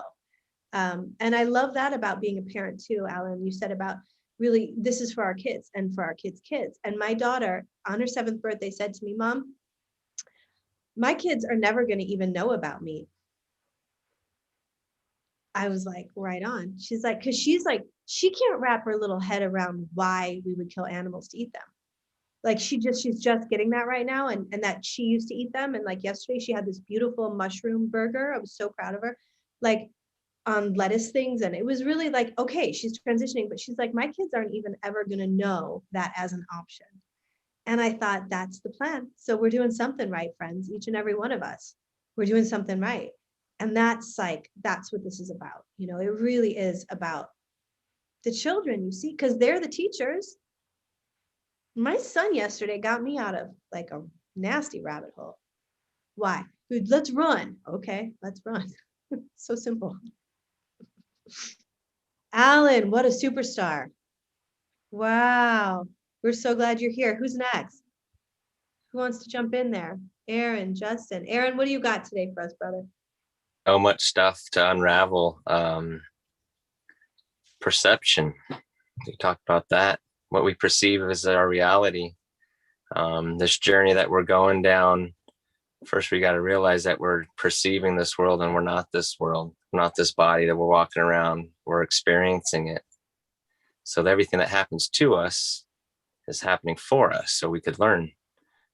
And I love that about being a parent too, Alan. You said about really, this is for our kids and for our kids' kids. And my daughter on her 7th birthday said to me, Mom, my kids are never going to even know about me. I was like, right on. She's like, because she can't wrap her little head around why we would kill animals to eat them. Like she's just getting that right now, and that she used to eat them. And like yesterday, she had this beautiful mushroom burger. I was so proud of her, like on lettuce things. And it was really like, okay, she's transitioning, but she's like, my kids aren't even ever going to know that as an option. And I thought, that's the plan. So we're doing something right, friends, each and every one of us. We're doing something right. And that's what this is about. It really is about the children, you see, because they're the teachers. My son yesterday got me out of like a nasty rabbit hole. Why? Dude, let's run. Okay, let's run. So simple. Alan, what a superstar. Wow. We're so glad you're here. Who's next? Who wants to jump in there? Aaron, Justin. Aaron, what do you got today for us, brother? So much stuff to unravel. Perception. We talked about that. What we perceive as our reality. This journey that we're going down. First, we got to realize that we're perceiving this world, and we're not this world. We're not this body that we're walking around. We're experiencing it. So everything that happens to us is happening for us, so we could learn.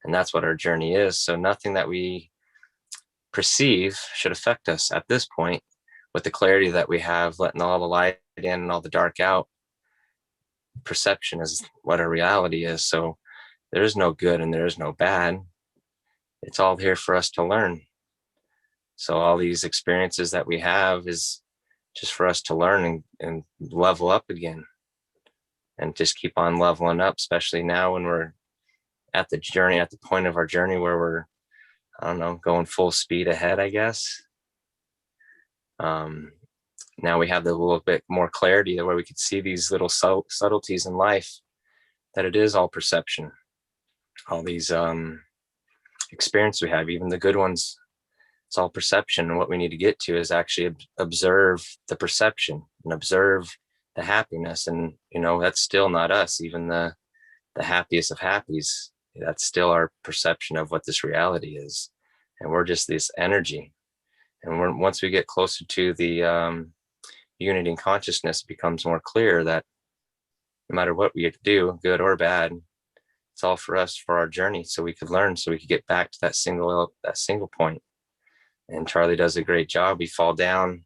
And that's what our journey is. So nothing that we perceive should affect us at this point, with the clarity that we have, letting all the light in and all the dark out. Perception is what our reality is. So there is no good and there is no bad. It's all here for us to learn. So all these experiences that we have is just for us to learn and level up again, and just keep on leveling up, especially now when we're at the point of our journey where we're, I don't know, going full speed ahead, I guess. Now we have the little bit more clarity where we could see these little subtleties in life, that it is all perception. All these experiences we have, even the good ones, it's all perception. And what we need to get to is actually observe the perception and observe the happiness. And, that's still not us. Even the happiest of happies, that's still our perception of what this reality is. And we're just this energy. And once we get closer to the unity in consciousness, it becomes more clear that no matter what we do, good or bad, it's all for us, for our journey, so we could learn, so we could get back to that single point. And Charlie does a great job. We fall down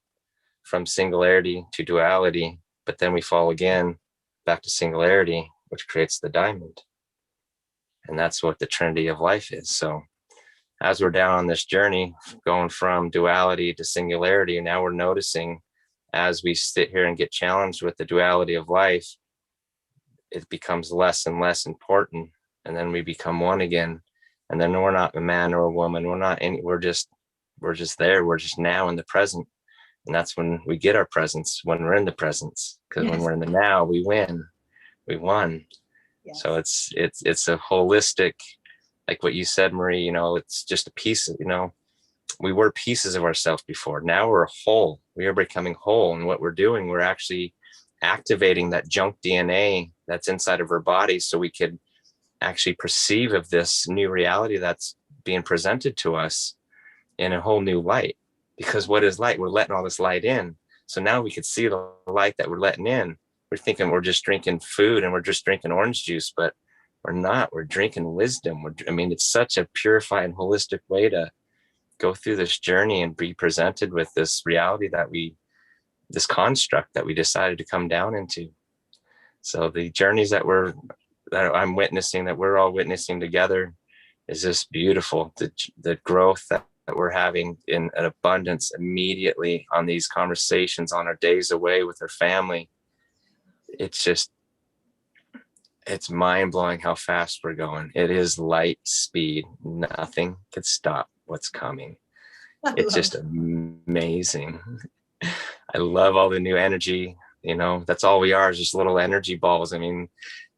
from singularity to duality, but then we fall again back to singularity, which creates the diamond. And that's what the trinity of life is. So as we're down on this journey, going from duality to singularity, now we're noticing as we sit here and get challenged with the duality of life, it becomes less and less important. And then we become one again. And then we're not a man or a woman. We're just there. We're just now in the present. And that's when we get our presence, when we're in the presence. Because when we're in the now, we win. We won. Yes. So it's a holistic, like what you said, Marie, it's just a piece of, we were pieces of ourselves before. Now we're whole. We are becoming whole. And what we're doing, we're actually activating that junk DNA that's inside of our body so we could actually perceive of this new reality that's being presented to us in a whole new light. Because what is light? We're letting all this light in. So now we could see the light that we're letting in. We're thinking we're just drinking food and we're just drinking orange juice, but we're not. We're drinking wisdom. It's such a purified and holistic way to go through this journey and be presented with this reality this construct that we decided to come down into. So the journeys that I'm witnessing, that we're all witnessing together, is just beautiful. The growth that we're having in an abundance immediately on these conversations, on our days away with our family. It's mind-blowing how fast we're going. It is light speed. Nothing could stop what's coming. It's just amazing. I love all the new energy. That's all we are, is just little energy balls.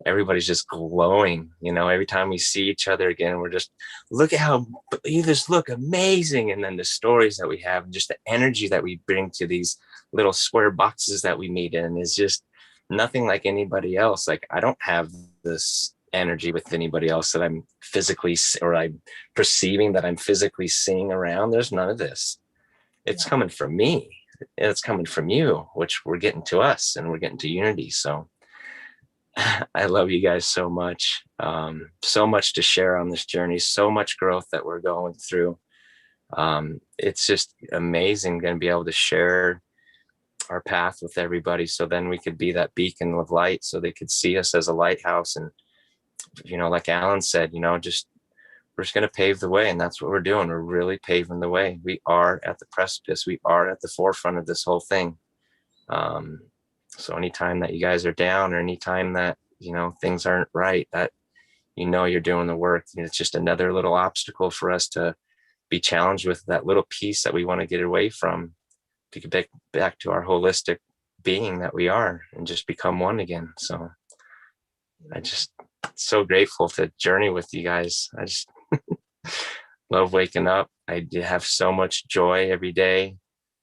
Everybody's just glowing. Every time we see each other again, we're just, look at how you just look amazing. And then the stories that we have, and just the energy that we bring to these little square boxes that we meet in is just nothing like anybody else. Like, I don't have this energy with anybody else that I'm physically, or I'm perceiving that I'm physically seeing around. There's none of this. It's coming from me. It's coming from you, which we're getting to us, and we're getting to unity. So I love you guys so much. So much to share on this journey, so much growth that we're going through. It's just amazing going to be able to share our path with everybody. So then we could be that beacon of light, so they could see us as a lighthouse. And, like Alan said, we're just going to pave the way. And that's what we're doing. We're really paving the way. We are at the precipice. We are at the forefront of this whole thing. So anytime that you guys are down, or anytime that, things aren't right, that, you're doing the work. It's just another little obstacle for us to be challenged with, that little piece that we want to get away from, to get back to our holistic being that we are, and just become one again. So I just so grateful to journey with you guys. I just love waking up. I have so much joy every day.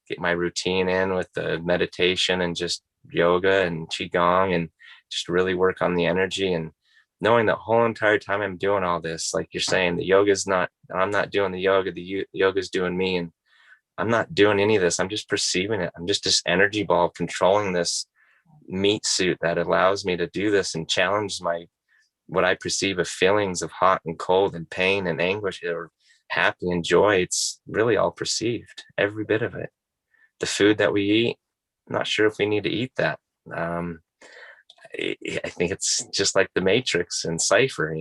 Get my routine in with the meditation and just yoga and qigong, and just really work on the energy, and knowing the whole entire time I'm doing all this, like you're saying, I'm not doing the yoga, the yoga's doing me, and I'm not doing any of this. I'm just perceiving it. I'm just this energy ball controlling this meat suit that allows me to do this and challenge what I perceive of feelings of hot and cold and pain and anguish, or happy and joy. It's really all perceived, every bit of it. The food that we eat, I'm not sure if we need to eat that. I think it's just like the Matrix and Cypher.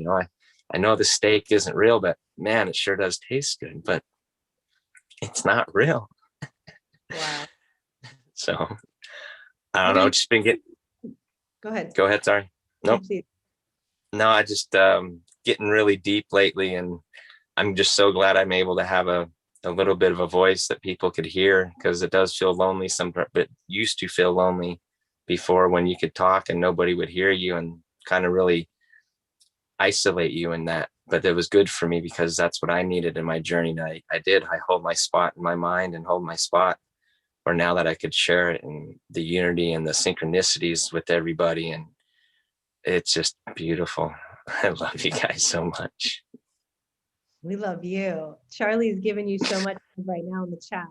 I know the steak isn't real, but man, it sure does taste good. But it's not real. Wow. So I don't know. Just been Go ahead. Go ahead. Sorry. Nope. No, I just getting really deep lately, and I'm just so glad I'm able to have a little bit of a voice that people could hear, because it does feel lonely sometimes. But used to feel lonely before, when you could talk and nobody would hear you, and kind of really isolate you in that. But it was good for me, because that's what I needed in my journey. And I hold my spot in my mind, and hold my spot, or now that I could share it, and the unity and the synchronicities with everybody. And it's just beautiful. I love you guys so much. We love you. Charlie's giving you so much right now in the chat.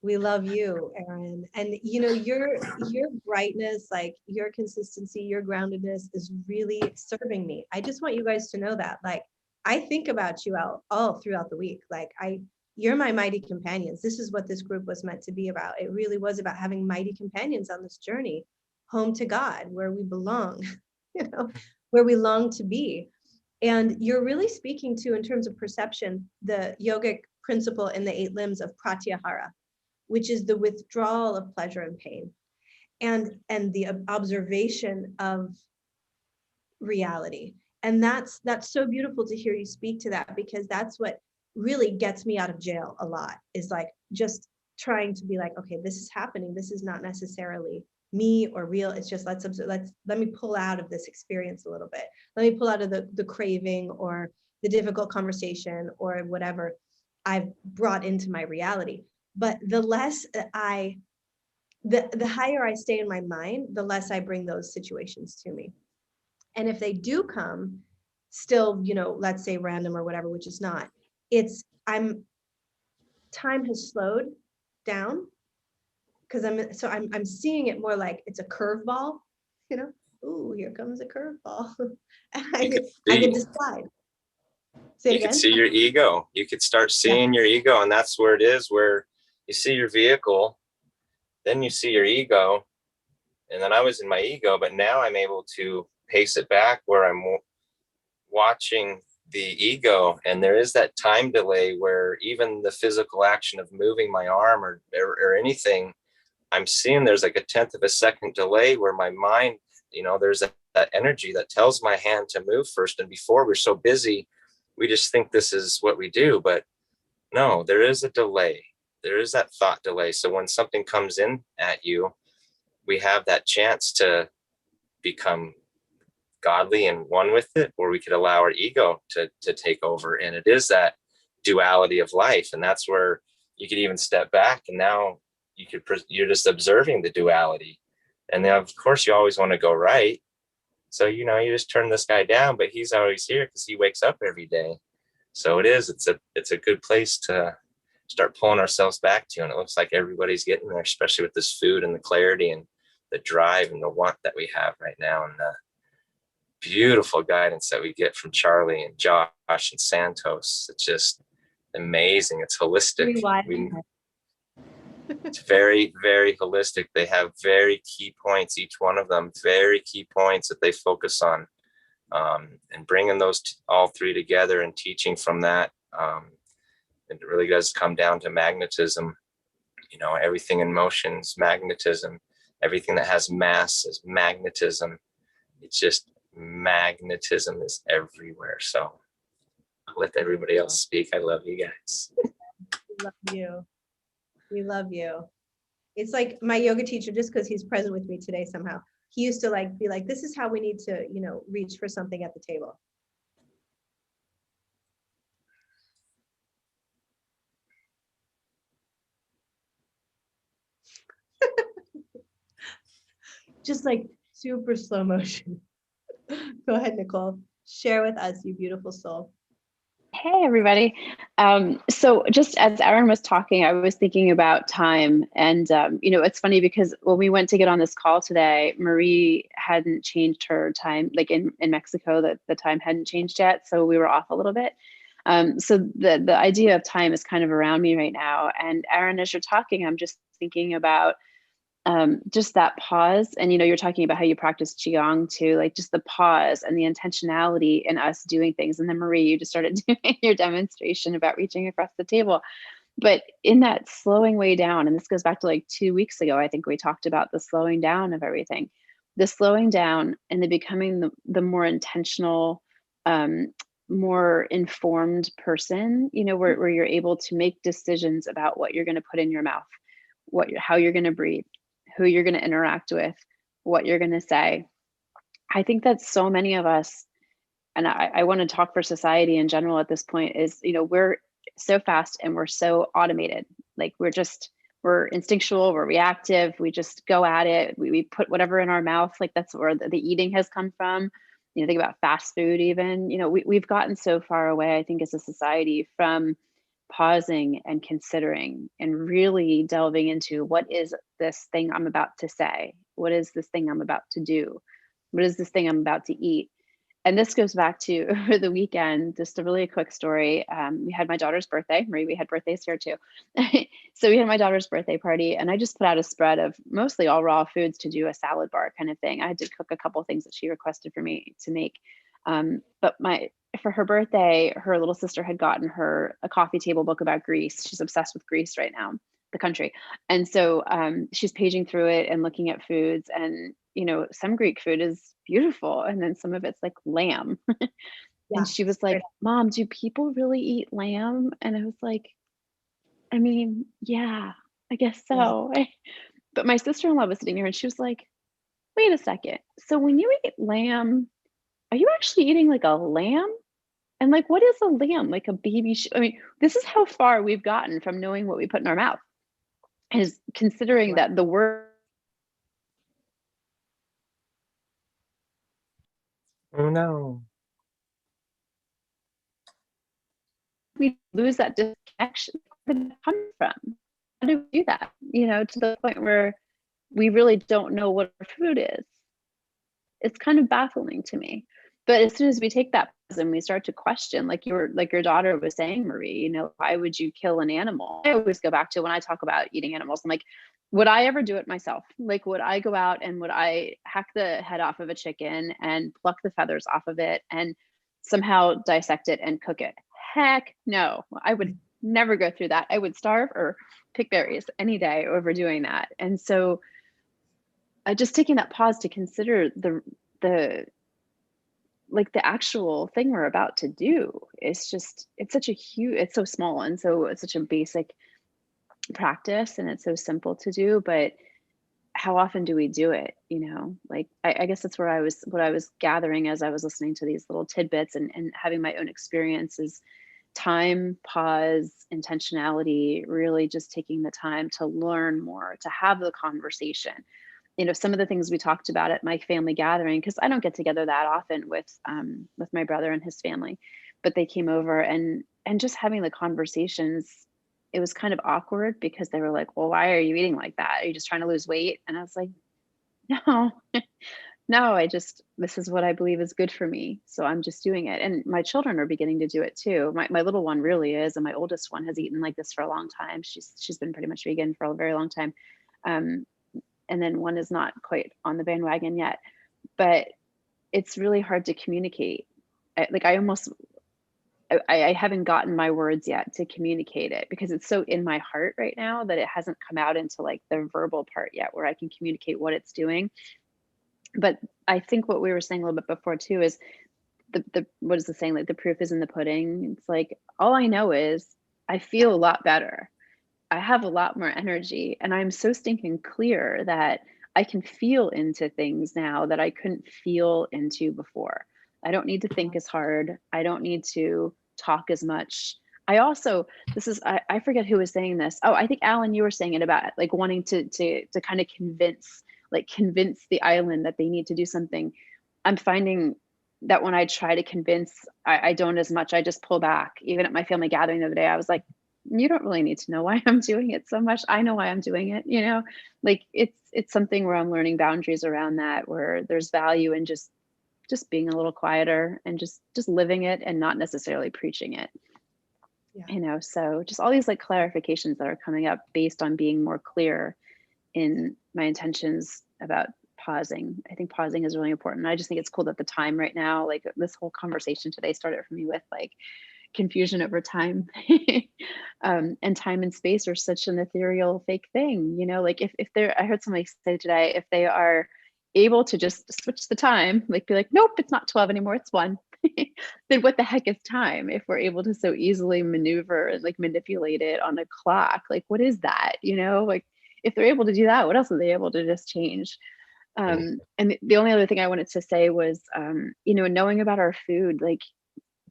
We love you, Aaron. And your brightness, like your consistency, your groundedness is really serving me. I just want you guys to know that. Like, I think about you all throughout the week. Like, you're my mighty companions. This is what this group was meant to be about. It really was about having mighty companions on this journey. home to God, where we belong, where we long to be. And you're really speaking to, in terms of perception, the yogic principle in the 8 limbs of pratyahara, which is the withdrawal of pleasure and pain, and the observation of reality. And that's so beautiful to hear you speak to that, because that's what really gets me out of jail a lot, is like just trying to be like, okay, this is happening. This is not necessarily me or real. It's just let me pull out of this experience a little bit. Let me pull out of the craving or the difficult conversation or whatever I've brought into my reality. But the less the higher I stay in my mind, the less I bring those situations to me. And if they do come, still, let's say random or whatever, which is not, time has slowed down, because I'm seeing it more like it's a curveball, ooh, here comes a curveball. And I can decide. Say it You again. could see your ego. You could start seeing your ego. And that's where it is, where you see your vehicle, then you see your ego. And then I was in my ego, but now I'm able to pace it back, where I'm watching the ego. And there is that time delay where even the physical action of moving my arm or anything, I'm seeing there's like a 1/10 of a second delay where my mind, there's that energy that tells my hand to move first. And before, we're so busy, we just think this is what we do. But no, there is a delay. There is that thought delay. So when something comes in at you, we have that chance to become godly and one with it, or we could allow our ego to take over. And it is that duality of life. And that's where you could even step back, and now you're just observing the duality. And then of course you always want to go right. So, you just turn this guy down, but he's always here because he wakes up every day. So it's a good place to start pulling ourselves back to. And it looks like everybody's getting there, especially with this food and the clarity and the drive and the want that we have right now. And the beautiful guidance that we get from Charlie and Josh and Santos. It's just amazing. It's holistic. It's very, very holistic. They have very key points, each one of them, very key points that they focus on, and bringing those all 3 together and teaching from that. It really does come down to magnetism. Everything in motion is magnetism. Everything that has mass is magnetism. It's just magnetism is everywhere. So I'll let everybody else speak. I love you guys. We love you. We love you. It's like my yoga teacher, just because he's present with me today somehow, he used to be like, this is how we need to, reach for something at the table. Just like super slow motion. Go ahead, Nicole. Share with us, you beautiful soul. Hey, everybody. So just as Aaron was talking, I was thinking about time. And, it's funny because when we went to get on this call today, Marie hadn't changed her time, like in Mexico, the time hadn't changed yet. So we were off a little bit. So the idea of time is kind of around me right now. And Aaron, as you're talking, I'm just thinking about just that pause. And, you're talking about how you practice Qigong too, like just the pause and the intentionality in us doing things. And then Marie, you just started doing your demonstration about reaching across the table. But in that slowing way down, and this goes back to like 2 weeks ago, I think we talked about the slowing down of everything, the slowing down and the becoming the more intentional, more informed person, where you're able to make decisions about what you're going to put in your mouth, how you're going to breathe, who you're going to interact with, what you're going to say. I think that so many of us, and I want to talk for society in general at this point, is, we're so fast and we're so automated. Like we're instinctual, we're reactive, we just go at it. We put whatever in our mouth, like that's where the eating has come from. Think about fast food even, we've gotten so far away, I think, as a society from pausing and considering and really delving into what is this thing I'm about to say? What is this thing I'm about to do? What is this thing I'm about to eat? And this goes back to over the weekend, just a really quick story. We had my daughter's birthday. Marie, we had birthdays here too. So we had my daughter's birthday party, and I just put out a spread of mostly all raw foods to do a salad bar kind of thing. I had to cook a couple of things that she requested for me to make. But for her birthday, her little sister had gotten her a coffee table book about Greece. She's obsessed with Greece right now, the country. And so she's paging through it and looking at foods, and some Greek food is beautiful, and then some of it's like lamb. And she was like, Mom, do people really eat lamb? And I was like, I mean, yeah, I guess so. But my sister-in-law was sitting there and she was like, wait a second. So when you eat lamb, are you actually eating like a lamb? And like, what is a lamb? Like a baby? I mean, this is how far we've gotten from knowing what we put in our mouth, is considering that the word. Oh no. We lose that disconnection. Where did it come from? How do we do that? To the point where we really don't know what our food is. It's kind of baffling to me. But as soon as we take that and we start to question, like your daughter was saying, Marie, why would you kill an animal? I always go back to when I talk about eating animals. I'm like, would I ever do it myself? Like, would I go out and would I hack the head off of a chicken and pluck the feathers off of it and somehow dissect it and cook it? Heck no, I would never go through that. I would starve or pick berries any day over doing that. And so just taking that pause to consider the actual thing we're about to do, it's so small, and so it's such a basic practice, and it's so simple to do, but how often do we do it? I guess that's what I was gathering as I was listening to these little tidbits and having my own experiences. Time, pause, intentionality, really just taking the time to learn more, to have the conversation. Some of the things we talked about at my family gathering, because I don't get together that often with my brother and his family, but they came over and just having the conversations, it was kind of awkward because they were like, well, why are you eating like that? Are you just trying to lose weight? And I was like, no, no, this is what I believe is good for me. So I'm just doing it. And my children are beginning to do it too. My little one really is. And my oldest one has eaten like this for a long time. She's been pretty much vegan for a very long time. And then one is not quite on the bandwagon yet, but it's really hard to communicate. I haven't gotten my words yet to communicate it because it's so in my heart right now that it hasn't come out into like the verbal part yet where I can communicate what it's doing. But I think what we were saying a little bit before too is what is the saying? Like the proof is in the pudding. It's like, all I know is I feel a lot better. I have a lot more energy, and I'm so stinking clear that I can feel into things now that I couldn't feel into before. I don't need to think as hard. I don't need to talk as much. I forget who was saying this. Oh, I think Alan, you were saying it about like wanting to kind of convince the island that they need to do something. I'm finding that when I try to convince, I don't as much. I just pull back. Even at my family gathering the other day, I was like, you don't really need to know why I'm doing it so much. I know why I'm doing it, like it's something where I'm learning boundaries around that, where there's value in just being a little quieter and just living it and not necessarily preaching it. Yeah. So just all these like clarifications that are coming up based on being more clear in my intentions about pausing. I think pausing is really important. I just think it's cool that the time right now, like this whole conversation today started for me with like confusion over time. And time and space are such an ethereal fake thing, like if I heard somebody say today, if they are able to just switch the time, like be like, nope, it's not 12 anymore, it's 1, then what the heck is time if we're able to so easily maneuver and like manipulate it on a clock? Like what is that? Like if they're able to do that, what else are they able to just change? And the only other thing I wanted to say was knowing about our food, like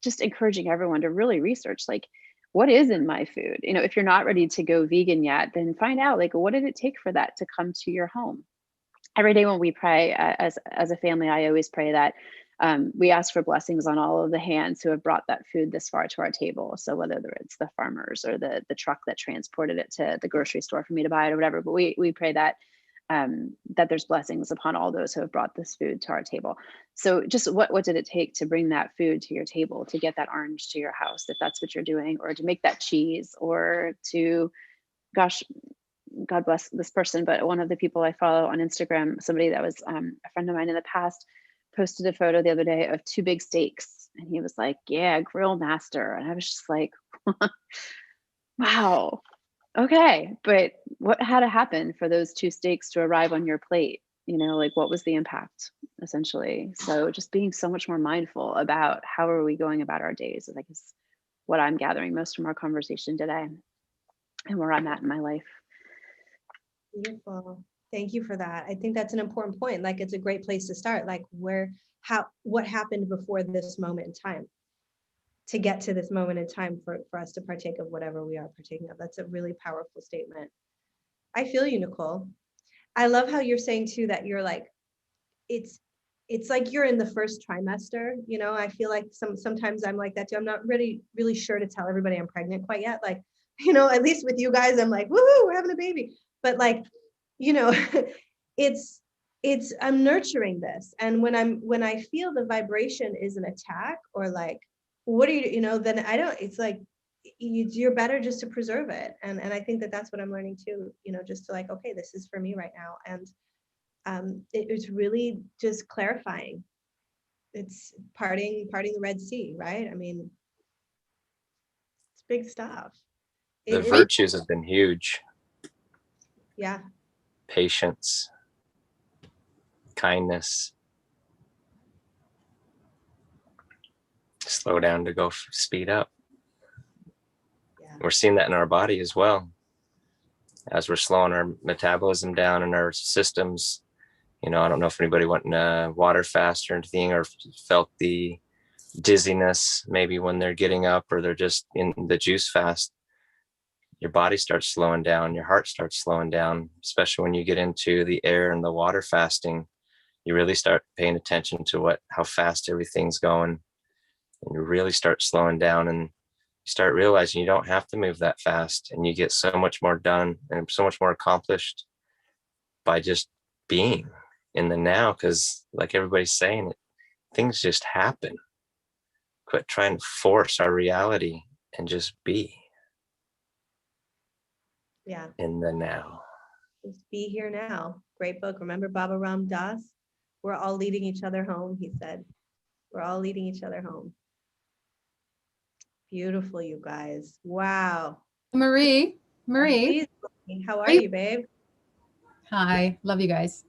just encouraging everyone to really research like what is in my food. If you're not ready to go vegan yet, then find out like what did it take for that to come to your home. Every day when we pray as a family, I always pray that we ask for blessings on all of the hands who have brought that food this far to our table. So whether it's the farmers or the truck that transported it to the grocery store for me to buy it or whatever, but we pray that that there's blessings upon all those who have brought this food to our table. So just what did it take to bring that food to your table, to get that orange to your house, if that's what you're doing, or to make that cheese, or to, gosh, God bless this person, but one of the people I follow on Instagram, somebody that was a friend of mine in the past, posted a photo the other day of 2 big steaks. And he was like, yeah, grill master. And I was just like, wow, okay. But what had to happen for those 2 steaks to arrive on your plate? You know, like what was the impact essentially? So just being so much more mindful about how are we going about our days, I guess what I'm gathering most from our conversation today and where I'm at in my life. Beautiful. Thank you for that. I think that's an important point. Like, it's a great place to start. Like, what happened before this moment in time to get to this moment in time for us to partake of whatever we are partaking of. That's a really powerful statement. I feel you, Nicole. I love how you're saying too, that you're like, it's like you're in the first trimester. You know, I feel like sometimes I'm like that too. I'm not really sure to tell everybody I'm pregnant quite yet. Like, you know, at least with you guys, I'm like, woohoo, we're having a baby. But like, you know, it's I'm nurturing this. And when I feel the vibration is an attack, or like, what are you know, then I don't, it's like, you're better just to preserve it. And I think that's what I'm learning too, you know, just to like, okay, this is for me right now. And it's really just clarifying. It's parting the Red Sea, right? I mean, it's big stuff. The virtues have been huge. Yeah. Patience, kindness, slow down to go speed up. Yeah. We're seeing that in our body as well. As we're slowing our metabolism down and our systems, you know, I don't know if anybody went in a water fast or anything, or felt the dizziness maybe when they're getting up, or they're just in the juice fast. Your body starts slowing down, your heart starts slowing down, especially when you get into the air and the water fasting. You really start paying attention to how fast everything's going, and you really start slowing down, and you start realizing you don't have to move that fast, and you get so much more done and so much more accomplished by just being in the now. Because like everybody's saying, things just happen. Quit trying to force our reality and just be. Yeah. In the now. Just be here now. Great book. Remember Baba Ram Das? We're all leading each other home, he said. We're all leading each other home. Beautiful, you guys. Wow. Marie, Please, how are you, babe? Hi, love you guys.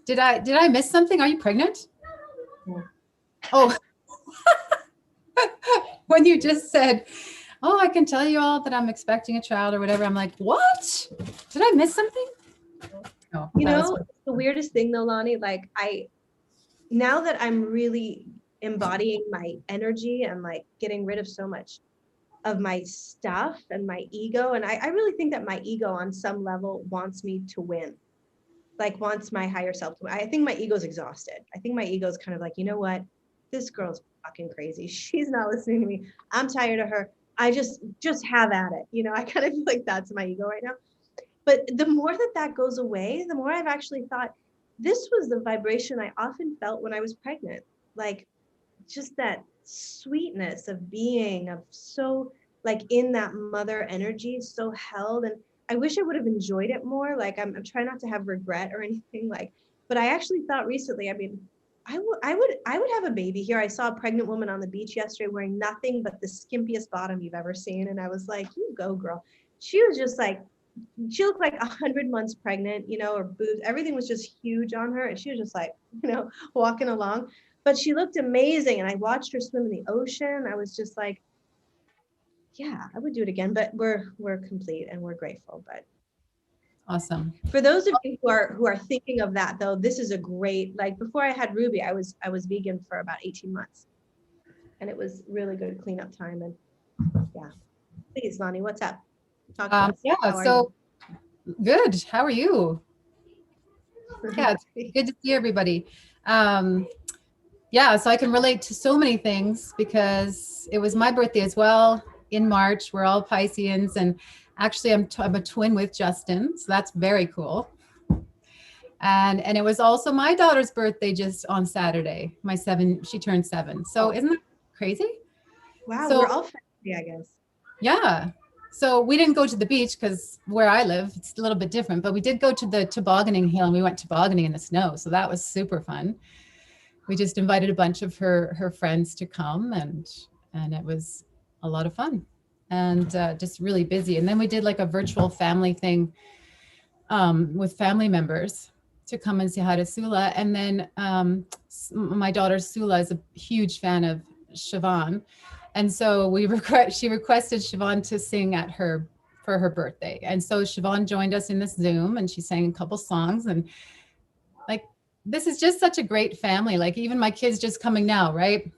Did I miss something? Are you pregnant? Yeah. Oh, when you just said, oh, I can tell you all that I'm expecting a child or whatever. I'm like, what? Did I miss something? No, you know, the weirdest thing though, Lonnie, like now that I'm really embodying my energy and like getting rid of so much of my stuff and my ego. And I really think that my ego on some level wants me to win, like wants my higher self to win. I think my ego's exhausted. I think my ego's kind of like, you know what? This girl's fucking crazy. She's not listening to me. I'm tired of her. I just have at it. You know, I kind of feel like that's my ego right now. But the more that goes away, the more I've actually thought this was the vibration I often felt when I was pregnant. Like just that sweetness of being, of so like in that mother energy, so held. And I wish I would have enjoyed it more. Like I'm trying not to have regret or anything, like, but I actually thought recently, I mean, I would have a baby here. I saw a pregnant woman on the beach yesterday wearing nothing but the skimpiest bottom you've ever seen. And I was like, you go, girl. She was just like, she looked like 100 months pregnant, you know, her boobs, everything was just huge on her. And she was just like, you know, walking along, but she looked amazing. And I watched her swim in the ocean. I was just like, yeah, I would do it again, but we're complete and we're grateful. But awesome. For those of you who are thinking of that though, this is a great, like before I had Ruby, I was vegan for about 18 months and it was really good cleanup time. And yeah, please, Lonnie, what's up? Talk to us. Yeah, so good. How are you? Yeah, it's good to see everybody. Yeah, so I can relate to so many things because it was my birthday as well in March. We're all Pisceans, and actually I'm a twin with Justin, so that's very cool. And it was also my daughter's birthday just on Saturday. She turned 7. So isn't that crazy? Wow, So- we're all family, I guess. Yeah. So we didn't go to the beach because where I live, it's a little bit different, but we did go to the tobogganing hill, and we went tobogganing in the snow. So that was super fun. We just invited a bunch of her friends to come, and it was a lot of fun, and just really busy. And then we did like a virtual family thing with family members to come and say hi to Sula. And then my daughter Sula is a huge fan of Siobhan. And so she requested Siobhan to sing for her birthday. And so Siobhan joined us in this Zoom, and she sang a couple songs. And like, this is just such a great family. Like, even my kids just coming now, right?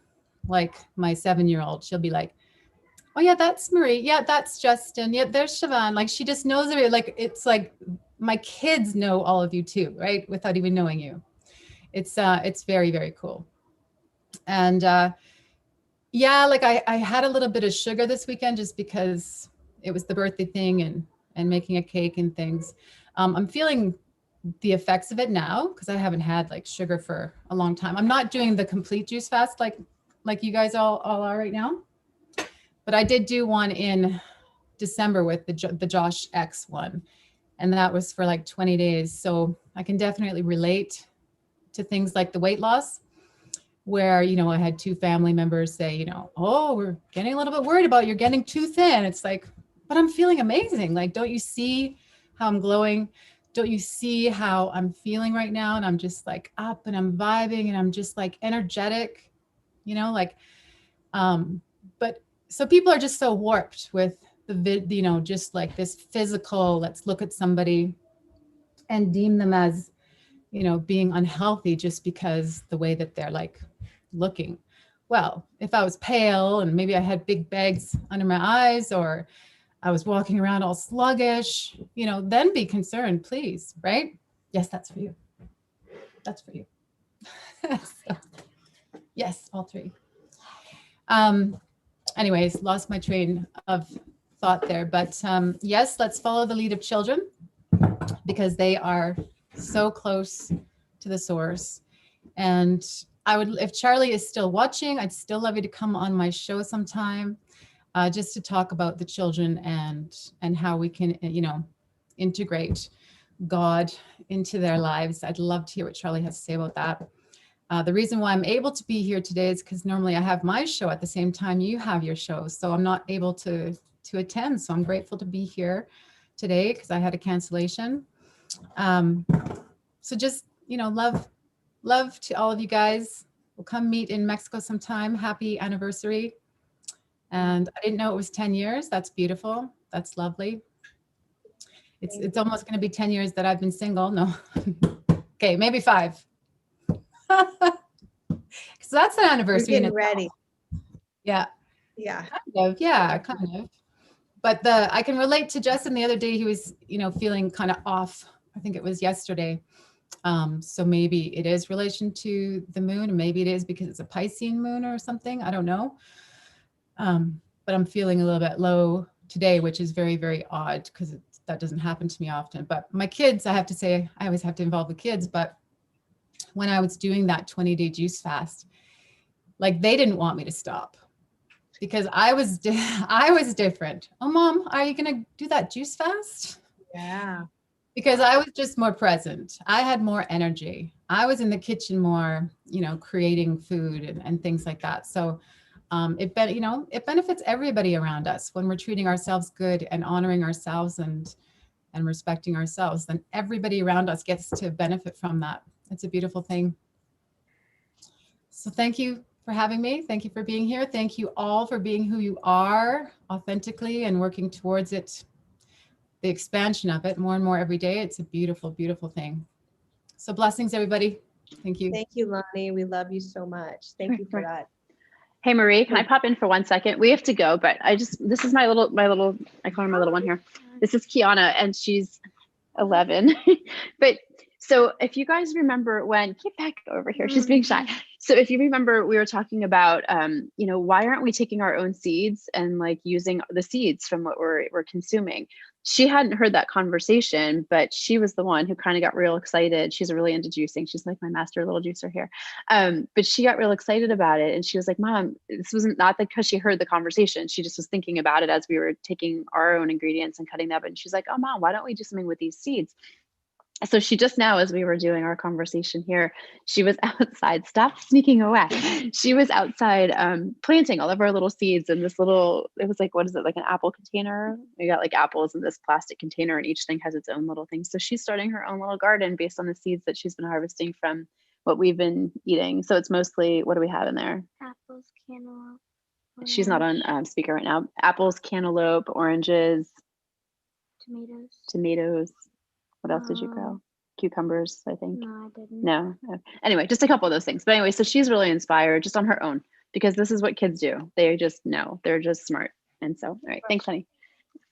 Like my 7-year-old, she'll be like, oh yeah, that's Marie. Yeah, that's Justin. Yeah, there's Siobhan. Like, she just knows it. Like, it's like my kids know all of you too, right? Without even knowing you. It's very, very cool. And yeah, like I had a little bit of sugar this weekend just because it was the birthday thing and making a cake and things. I'm feeling the effects of it now because I haven't had like sugar for a long time. I'm not doing the complete juice fast like you guys all are right now. But I did do one in December with the Josh X one. And that was for like 20 days. So I can definitely relate to things like the weight loss, where, I had 2 family members say, oh, we're getting a little bit worried about you're getting too thin. It's like, but I'm feeling amazing. Like, don't you see how I'm glowing? Don't you see how I'm feeling right now? And I'm just like up, and I'm vibing, and I'm just like energetic, but so people are just so warped with just like this physical, let's look at somebody and deem them as, being unhealthy just because the way that they're like looking. Well, if I was pale and maybe I had big bags under my eyes, or I was walking around all sluggish, then be concerned, please, right? Yes, that's for you. That's for you. So, yes, all 3. Anyways, lost my train of thought there, but yes, let's follow the lead of children, because they are so close to the source. And if Charlie is still watching, I'd still love you to come on my show sometime, just to talk about the children and how we can, integrate God into their lives. I'd love to hear what Charlie has to say about that. The reason why I'm able to be here today is because normally I have my show at the same time you have your show. So I'm not able to attend. So I'm grateful to be here today because I had a cancellation. So just, love to all of you guys. We'll come meet in Mexico sometime. Happy anniversary. And I didn't know it was 10 years. That's beautiful. That's lovely. It's almost going to be 10 years that I've been single. No. Okay, maybe 5. So that's an anniversary. We're getting ready. Yeah. Yeah. Kind of. But I can relate to Justin the other day. He was, feeling kind of off. I think it was yesterday. So maybe it is relation to the moon, and maybe it is because it's a Piscean moon or something. I don't know. But I'm feeling a little bit low today, which is very, very odd because that doesn't happen to me often. But my kids, I have to say, I always have to involve the kids. But when I was doing that 20-day juice fast, like, they didn't want me to stop because I was different. Oh, Mom, are you going to do that juice fast? Yeah. Because I was just more present. I had more energy. I was in the kitchen more, creating food and things like that. So it benefits everybody around us when we're treating ourselves good and honoring ourselves and respecting ourselves. Then everybody around us gets to benefit from that. It's a beautiful thing. So thank you for having me. Thank you for being here. Thank you all for being who you are authentically and working towards it. The expansion of it more and more every day. It's a beautiful, beautiful thing. So blessings, everybody. Thank you. Thank you, Lonnie. We love you so much. Thank you for that. Hey, Marie, can I pop in for 1 second? We have to go, but this is my little, I call her my little one here. This is Kiana, and she's 11. But so if you guys remember get back over here, she's being shy. So if you remember, we were talking about, why aren't we taking our own seeds and like using the seeds from what we're consuming? She hadn't heard that conversation, but she was the one who kind of got real excited. She's really into juicing. She's like my master little juicer here. But she got real excited about it. And she was like, Mom, this wasn't not because she heard the conversation. She just was thinking about it as we were taking our own ingredients and cutting them up. And she's like, oh, Mom, why don't we do something with these seeds? So she just now, as we were doing our conversation here, she was outside, stop sneaking away. She was outside planting all of our little seeds in this little, it was like, what is it, like an apple container? We got like apples in this plastic container and each thing has its own little thing. So she's starting her own little garden based on the seeds that she's been harvesting from what we've been eating. So it's mostly, what do we have in there? Apples, cantaloupe. She's not on speaker right now. Apples, cantaloupe, oranges, tomatoes. What else did you grow? Cucumbers, I think. No, I didn't. No. Anyway, just a couple of those things. But anyway, so she's really inspired just on her own because this is what kids do. They just know. They're just smart. And so, all right. Thanks, honey.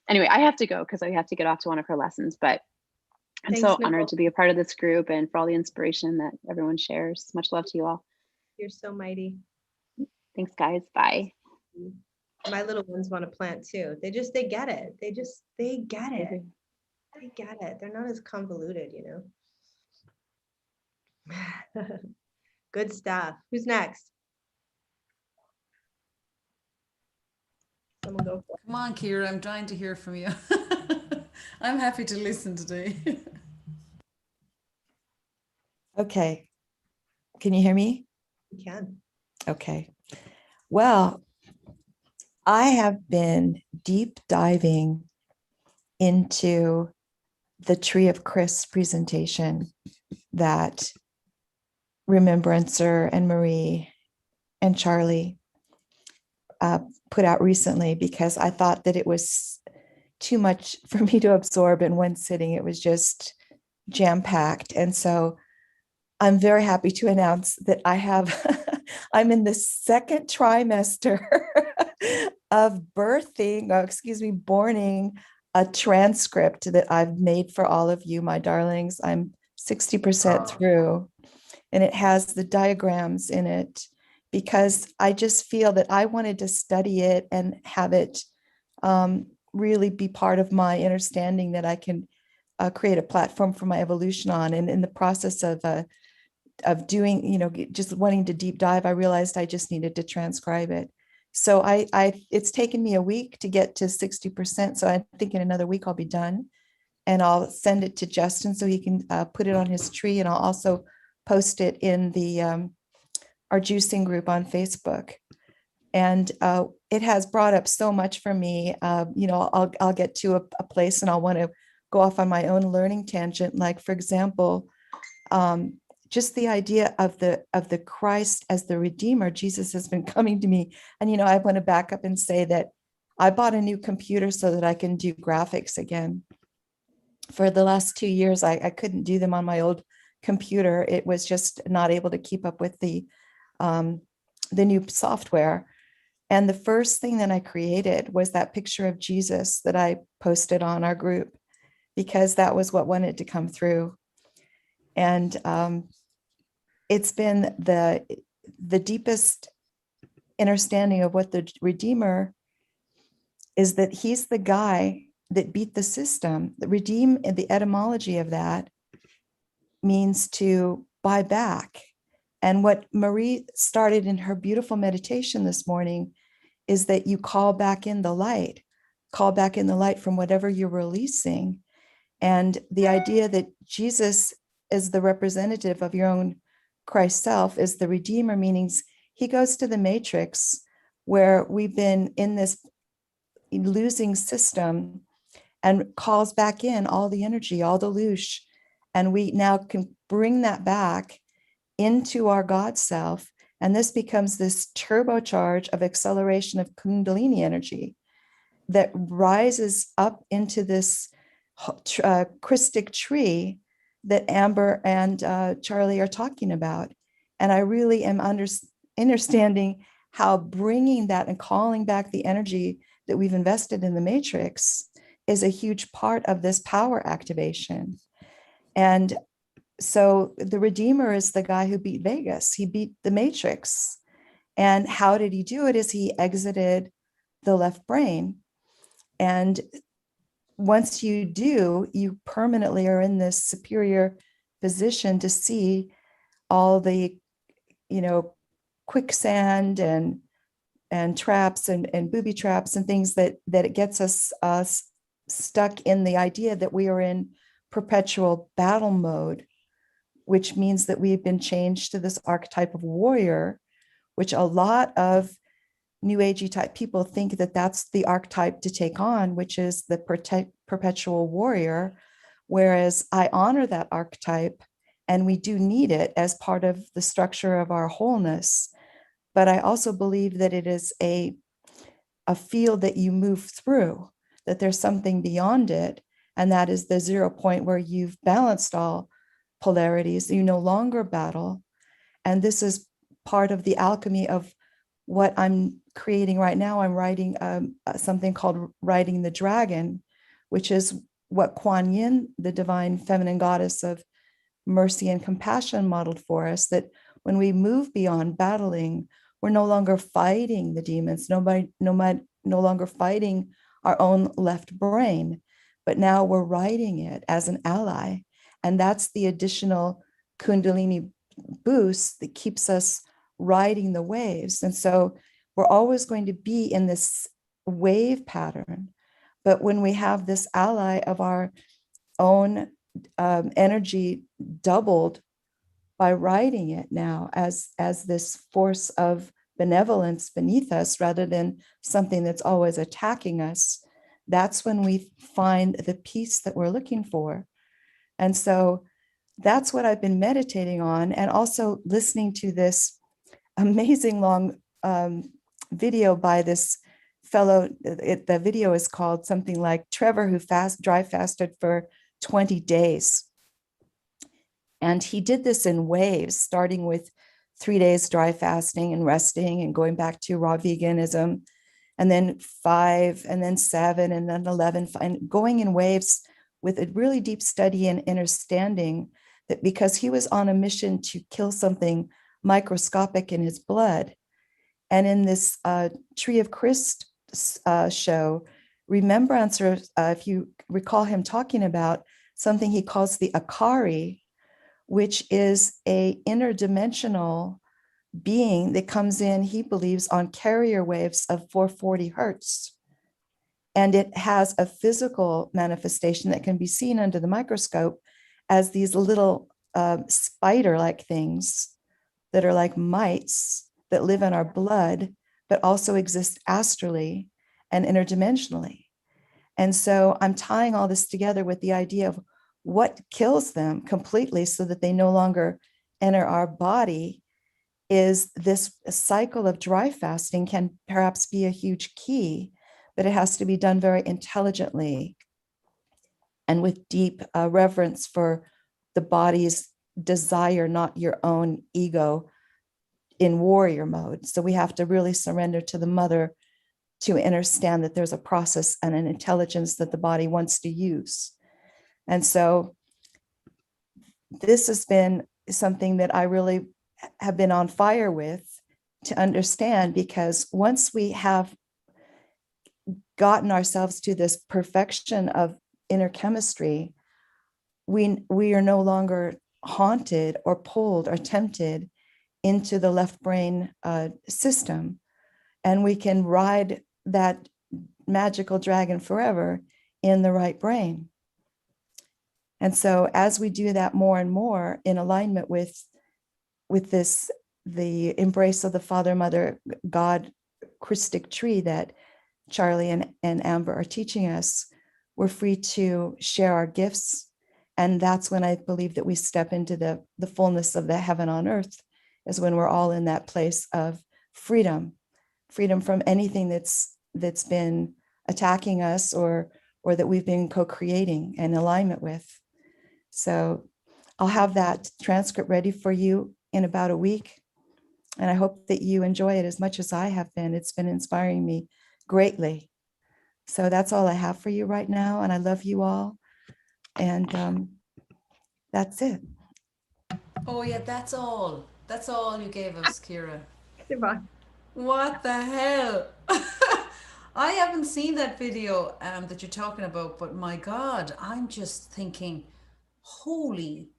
Anyway, I have to go because I have to get off to one of her lessons. But I'm so honored to be a part of this group and for all the inspiration that everyone shares. Much love to you all. You're so mighty. Thanks, guys. Bye. My little ones want to plant too. They get it. They get it. They get it. They're not as convoluted, Good stuff. Who's next? Someone go for it. Come on, Kira, I'm dying to hear from you. I'm happy to listen today. Okay. Can you hear me? You can. Okay. Well, I have been deep diving into the Tree of Chris presentation that Remembrancer and Marie and Charlie put out recently because I thought that it was too much for me to absorb in one sitting. It was just jam-packed. And so I'm very happy to announce that I'm in the second trimester of borning a transcript that I've made for all of you, my darlings. I'm 60% through, and it has the diagrams in it because I just feel that I wanted to study it and have it really be part of my understanding that I can create a platform for my evolution on. And in the process of doing, just wanting to deep dive, I realized I just needed to transcribe it. So it's taken me a week to get to 60%. So I think in another week I'll be done, and I'll send it to Justin so he can put it on his tree. And I'll also post it in the our juicing group on Facebook. And it has brought up so much for me. I'll get to a place and I'll want to go off on my own learning tangent. Like, for example, just the idea of the Christ as the Redeemer. Jesus has been coming to me. And, I want to back up and say that I bought a new computer so that I can do graphics again. For the last 2 years, I couldn't do them on my old computer. It was just not able to keep up with the new software. And the first thing that I created was that picture of Jesus that I posted on our group, because that was what wanted to come through. And it's been the deepest understanding of what the Redeemer is, that he's the guy that beat the system. The redeem, and the etymology of that means to buy back. And what Marie started in her beautiful meditation this morning is that you call back in the light from whatever you're releasing. And the idea that Jesus is the representative of your own Christ self is the Redeemer, meanings he goes to the matrix where we've been in this losing system and calls back in all the energy, all the loosh. And we now can bring that back into our God self. And this becomes this turbocharge of acceleration of Kundalini energy that rises up into this Christic tree that Amber and Charlie are talking about. And I really am understanding how bringing that and calling back the energy that we've invested in the matrix is a huge part of this power activation. And so the Redeemer is the guy who beat Vegas. He beat the Matrix. And how did he do it? Is he exited the left brain. And once you do, you permanently are in this superior position to see all the, quicksand and traps and booby traps and things that it gets us stuck in the idea that we are in perpetual battle mode, which means that we've been changed to this archetype of warrior, which a lot of New Agey type people think that that's the archetype to take on, which is the perpetual warrior. Whereas I honor that archetype, and we do need it as part of the structure of our wholeness. But I also believe that it is a field that you move through, that there's something beyond it. And that is the 0 point where you've balanced all polarities. You no longer battle. And this is part of the alchemy of what I'm creating right now. I'm writing something called Riding the Dragon, which is what Kuan Yin, the divine feminine goddess of mercy and compassion, modeled for us, that when we move beyond battling, we're no longer fighting the demons, no longer fighting our own left brain, but now we're riding it as an ally. And that's the additional Kundalini boost that keeps us riding the waves. And so we're always going to be in this wave pattern. But when we have this ally of our own energy doubled by riding it now as this force of benevolence beneath us, rather than something that's always attacking us, that's when we find the peace that we're looking for. And so that's what I've been meditating on, and also listening to this amazing long video by this fellow. The video is called something like Trevor, who dry fasted for 20 days. And he did this in waves, starting with 3 days dry fasting and resting and going back to raw veganism, and then 5, and then 7, and then 11, and going in waves with a really deep study and understanding that because he was on a mission to kill something microscopic in his blood. And in this Tree of Christ show, Remembrancer, if you recall him talking about something he calls the Akari, which is a interdimensional being that comes in, he believes, on carrier waves of 440 hertz. And it has a physical manifestation that can be seen under the microscope as these little spider-like things that are like mites that live in our blood, but also exist astrally and interdimensionally. And so I'm tying all this together with the idea of what kills them completely so that they no longer enter our body. Is this cycle of dry fasting can perhaps be a huge key, but it has to be done very intelligently and with deep reverence for the body's desire, not your own ego in warrior mode. So we have to really surrender to the mother to understand that there's a process and an intelligence that the body wants to use. And so this has been something that I really have been on fire with to understand, because once we have gotten ourselves to this perfection of inner chemistry, we are no longer haunted or pulled or tempted into the left brain system, and we can ride that magical dragon forever in the right brain. And so as we do that more and more in alignment with this, the embrace of the Father, Mother, God, Christic tree that Charlie and Amber are teaching us, we're free to share our gifts. And that's when I believe that we step into the fullness of the heaven on earth, is when we're all in that place of freedom from anything that's been attacking us or that we've been co-creating in alignment with. So I'll have that transcript ready for you in about a week. And I hope that you enjoy it as much as I have been. It's been inspiring me greatly. So that's all I have for you right now. And I love you all. And that's it. Oh yeah, that's all. That's all you gave us, Kira. Devon. What the hell? I haven't seen that video that you're talking about, but my God, I'm just thinking, holy,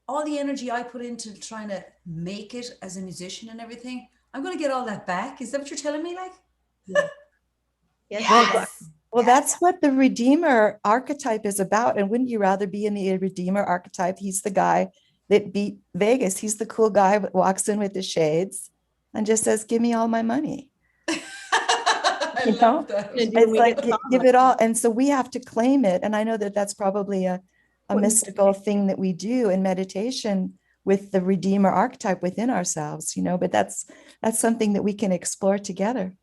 all the energy I put into trying to make it as a musician and everything, I'm going to get all that back. Is that what you're telling me? Like, Yes, yes, Well, you are. well, that's what the Redeemer archetype is about. And wouldn't you rather be in the Redeemer archetype? He's the guy that beat Vegas. He's the cool guy that walks in with the shades and just says, "Give me all my money." I You know, love that. Gonna do it's me like a song give like it all. that. And so we have to claim it. And I know that that's probably a What- mystical thing that we do in meditation with the Redeemer archetype within ourselves, you know, but that's something that we can explore together.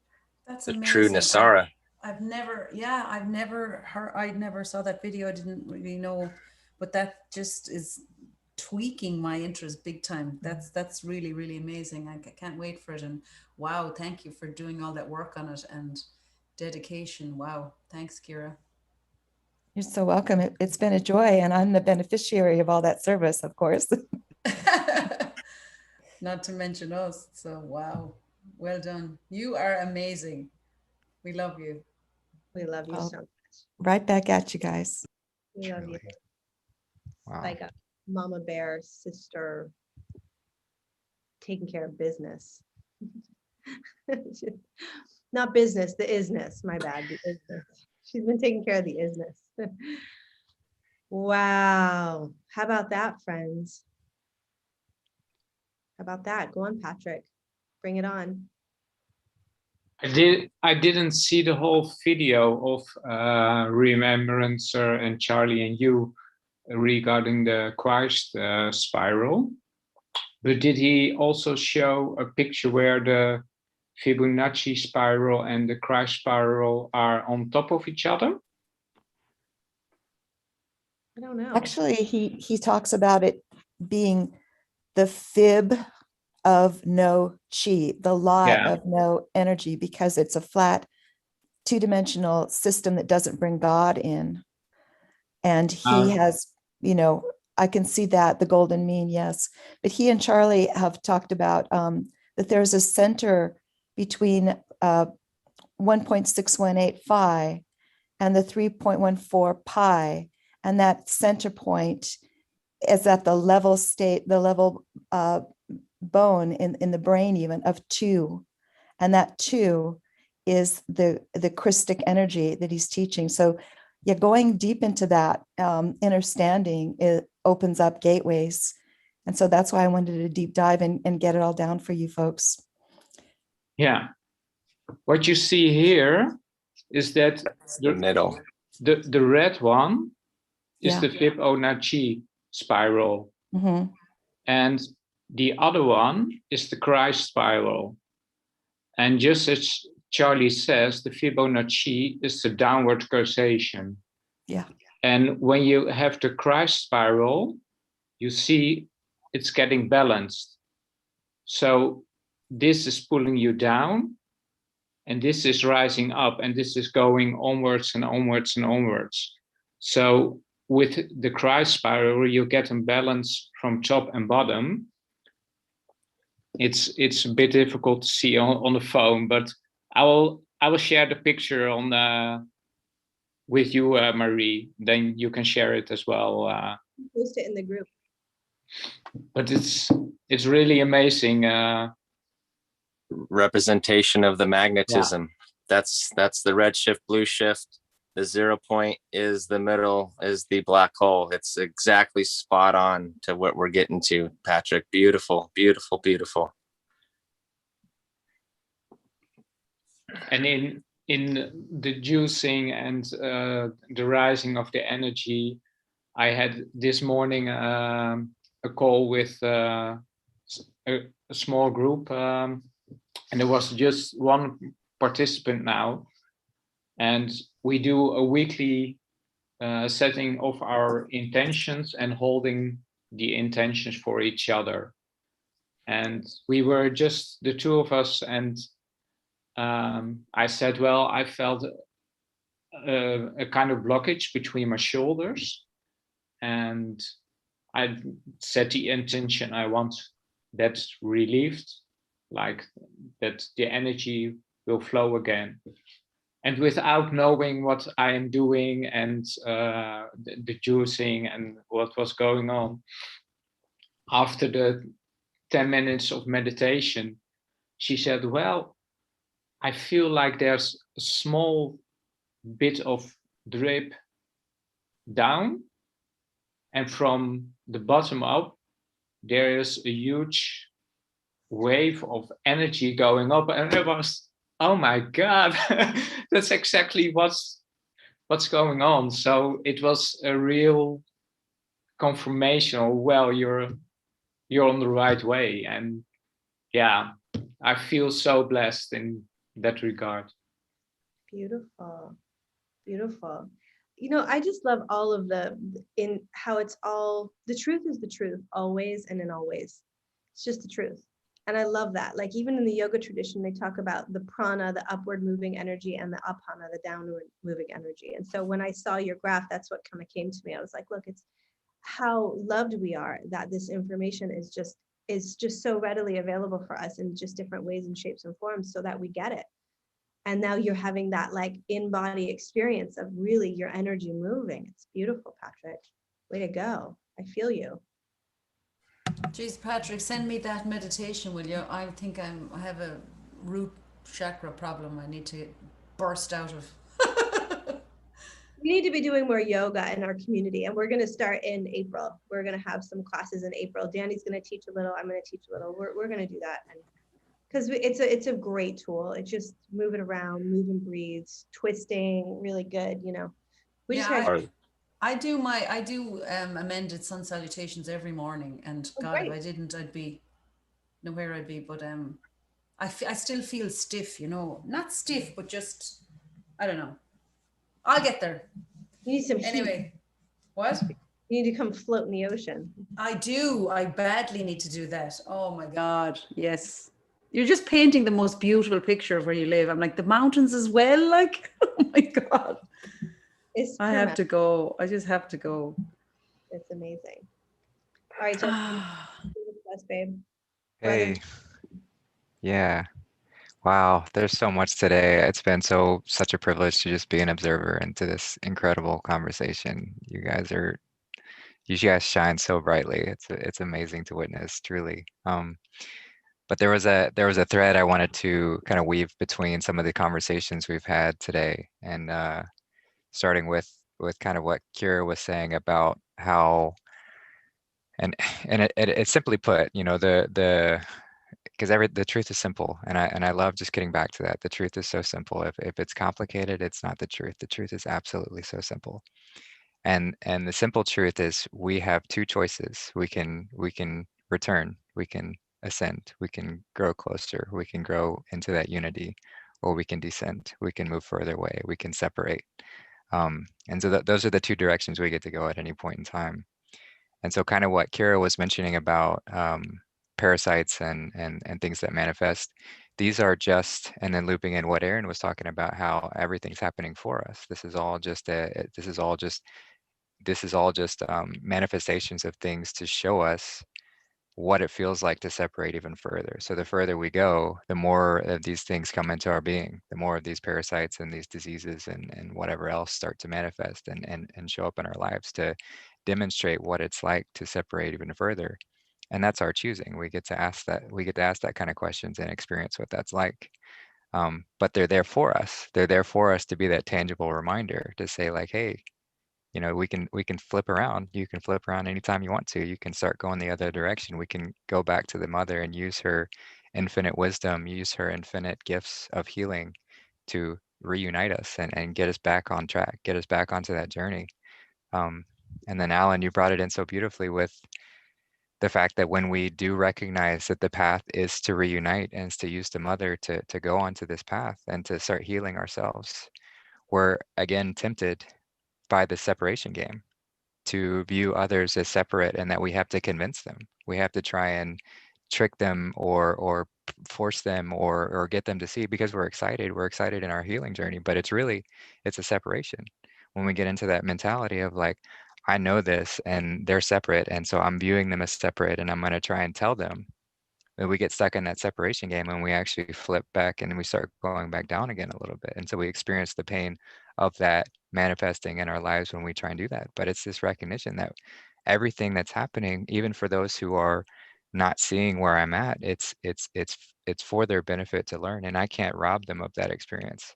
That's The true amazing. Nasara. I've never, yeah, I've never heard, I never saw that video. I didn't really know, but that just is tweaking my interest big time. That's really, really amazing. I can't wait for it. And wow, thank you for doing all that work on it and dedication. Wow. Thanks, Kira. You're so welcome. It's been a joy, and I'm the beneficiary of all that service, of course. Not to mention us. So wow. Well done. You are amazing. We love you. We love you Oh, so much. right back at you guys. We love you. Truly. Wow. Like a mama bear, sister, taking care of business. Not business, the isness. My bad, the isness. She's been taking care of the isness. Wow. How about that, friends? How about that? Go on, Patrick. Bring it on. I didn't see the whole video of Remembrancer and Charlie and you regarding the Christ spiral, but did he also show a picture where the Fibonacci spiral and the Christ spiral are on top of each other? I don't know. Actually, he talks about it being the fib of no chi, the lie Yeah. of no energy, because it's a flat two-dimensional system that doesn't bring God in. And he has, you know, I can see that, the golden mean, yes. But he and Charlie have talked about that there's a center between 1.618 phi and the 3.14 pi. And that center point is at the level state, the level bone in the brain even of 2. And that 2 is the Christic energy that he's teaching. So yeah, going deep into that understanding, it opens up gateways. And so that's why I wanted to deep dive and get it all down for you folks. Yeah. What you see here is that The middle. the red one is Yeah. the Fibonacci spiral, Mhm. and the other one is the Christ spiral. And just as Charlie says, the Fibonacci is the downward causation. Yeah. And when you have the Christ spiral, you see it's getting balanced. So this is pulling you down, and this is rising up, and this is going onwards and onwards and onwards. So with the Christ spiral, you get a balance from top and bottom. It's a bit difficult to see on the phone, but I will share the picture on with you, Marie. Then you can share it as well. Post it in the group. But it's really amazing. Representation of the magnetism. That's the red shift, blue shift. The 0 point is the middle, is the black hole. It's exactly spot on to what we're getting to, Patrick. Beautiful, beautiful, beautiful. And in the juicing and the rising of the energy, I had this morning a call with a small group, and there was just one participant now, and we do a weekly setting of our intentions and holding the intentions for each other. And we were just the two of us, and I said, well, I felt a kind of blockage between my shoulders, and I set the intention, I want that relieved, like that the energy will flow again. And without knowing what I am doing and the juicing and what was going on, after the 10 minutes of meditation, she said, well, I feel like there's a small bit of drip down, and from the bottom up, there is a huge wave of energy going up. And it was, oh my God, that's exactly what's going on. So it was a real confirmation, oh, well, you're on the right way. And yeah, I feel so blessed in that regard. Beautiful. Beautiful. You know, I just love all of in how it's all, the truth is the truth always and in all ways. It's just the truth. And I love that. Like even in the yoga tradition, they talk about the prana, the upward moving energy, and the apana, the downward moving energy. And so when I saw your graph, that's what kind of came to me. I was like, look, it's how loved we are that this information is just so readily available for us in just different ways and shapes and forms so that we get it. And now you're having that like in-body experience of really your energy moving. It's beautiful, Patrick. Way to go. I feel you. Geez, Patrick, send me that meditation, will you? I think I have a root chakra problem I need to burst out of. We need to be doing more yoga in our community, and we're going to start in April. We're going to have some classes in April. Danny's going to teach a little. I'm going to teach a little. We're going to do that. And because it's a great tool. It's just move it around, move and breathes, twisting, really good, you know. We just had I do amended sun salutations every morning, and God, great. if I didn't, I'd be nowhere I'd be. But I still feel stiff, you know, not stiff, but just I don't know. I'll get there. You need some anyway. heat. What? You need to come float in the ocean. I do. I badly need to do that. Oh my God. Yes. You're just painting the most beautiful picture of where you live. I'm like, the mountains as well. Like, oh my God. I have to go. I just have to go. It's amazing. All right, Justin. Bless, babe. Hey. Yeah. Wow. There's so much today. It's been such a privilege to just be an observer into this incredible conversation. You guys shine so brightly. It's amazing to witness, truly. But there was a thread I wanted to kind of weave between some of the conversations we've had today, and starting with kind of what Kira was saying about how, and it simply put, you know, because the truth is simple, and I love just getting back to that. The truth is so simple. If it's complicated, it's not the truth. The truth is absolutely so simple. And the simple truth is we have two choices. We can return, we can ascend, we can grow closer, we can grow into that unity, or we can descend, we can move further away, we can separate. And so those are the two directions we get to go at any point in time. And so kind of what Kira was mentioning about parasites and things that manifest, these are just, and then looping in what Aaron was talking about, how everything's happening for us. This is all just manifestations of things to show us what it feels like to separate even further. So the further we go, the more of these things come into our being, the more of these parasites and these diseases and whatever else start to manifest and show up in our lives to demonstrate what it's like to separate even further. And that's our choosing. We get to ask that kind of questions and experience what that's like. But they're there for us. They're there for us to be that tangible reminder to say like, hey, you know, we can flip around. You can flip around anytime you want to. You can start going the other direction. We can go back to the mother and use her infinite wisdom, use her infinite gifts of healing to reunite us and get us back on track, get us back onto that journey. And then Alan, you brought it in so beautifully with the fact that when we do recognize that the path is to reunite and is to use the mother to go onto this path and to start healing ourselves, we're again tempted by the separation game to view others as separate, and that we have to convince them. We have to try and trick them or force them or get them to see, because we're excited in our healing journey, but it's a separation. When we get into that mentality of like, I know this and they're separate. And so I'm viewing them as separate, and I'm going to try and tell them. And we get stuck in that separation game, and we actually flip back and we start going back down again a little bit. And so we experience the pain of that manifesting in our lives when we try and do that. But it's this recognition that everything that's happening, even for those who are not seeing where I'm at, it's for their benefit to learn, and I can't rob them of that experience.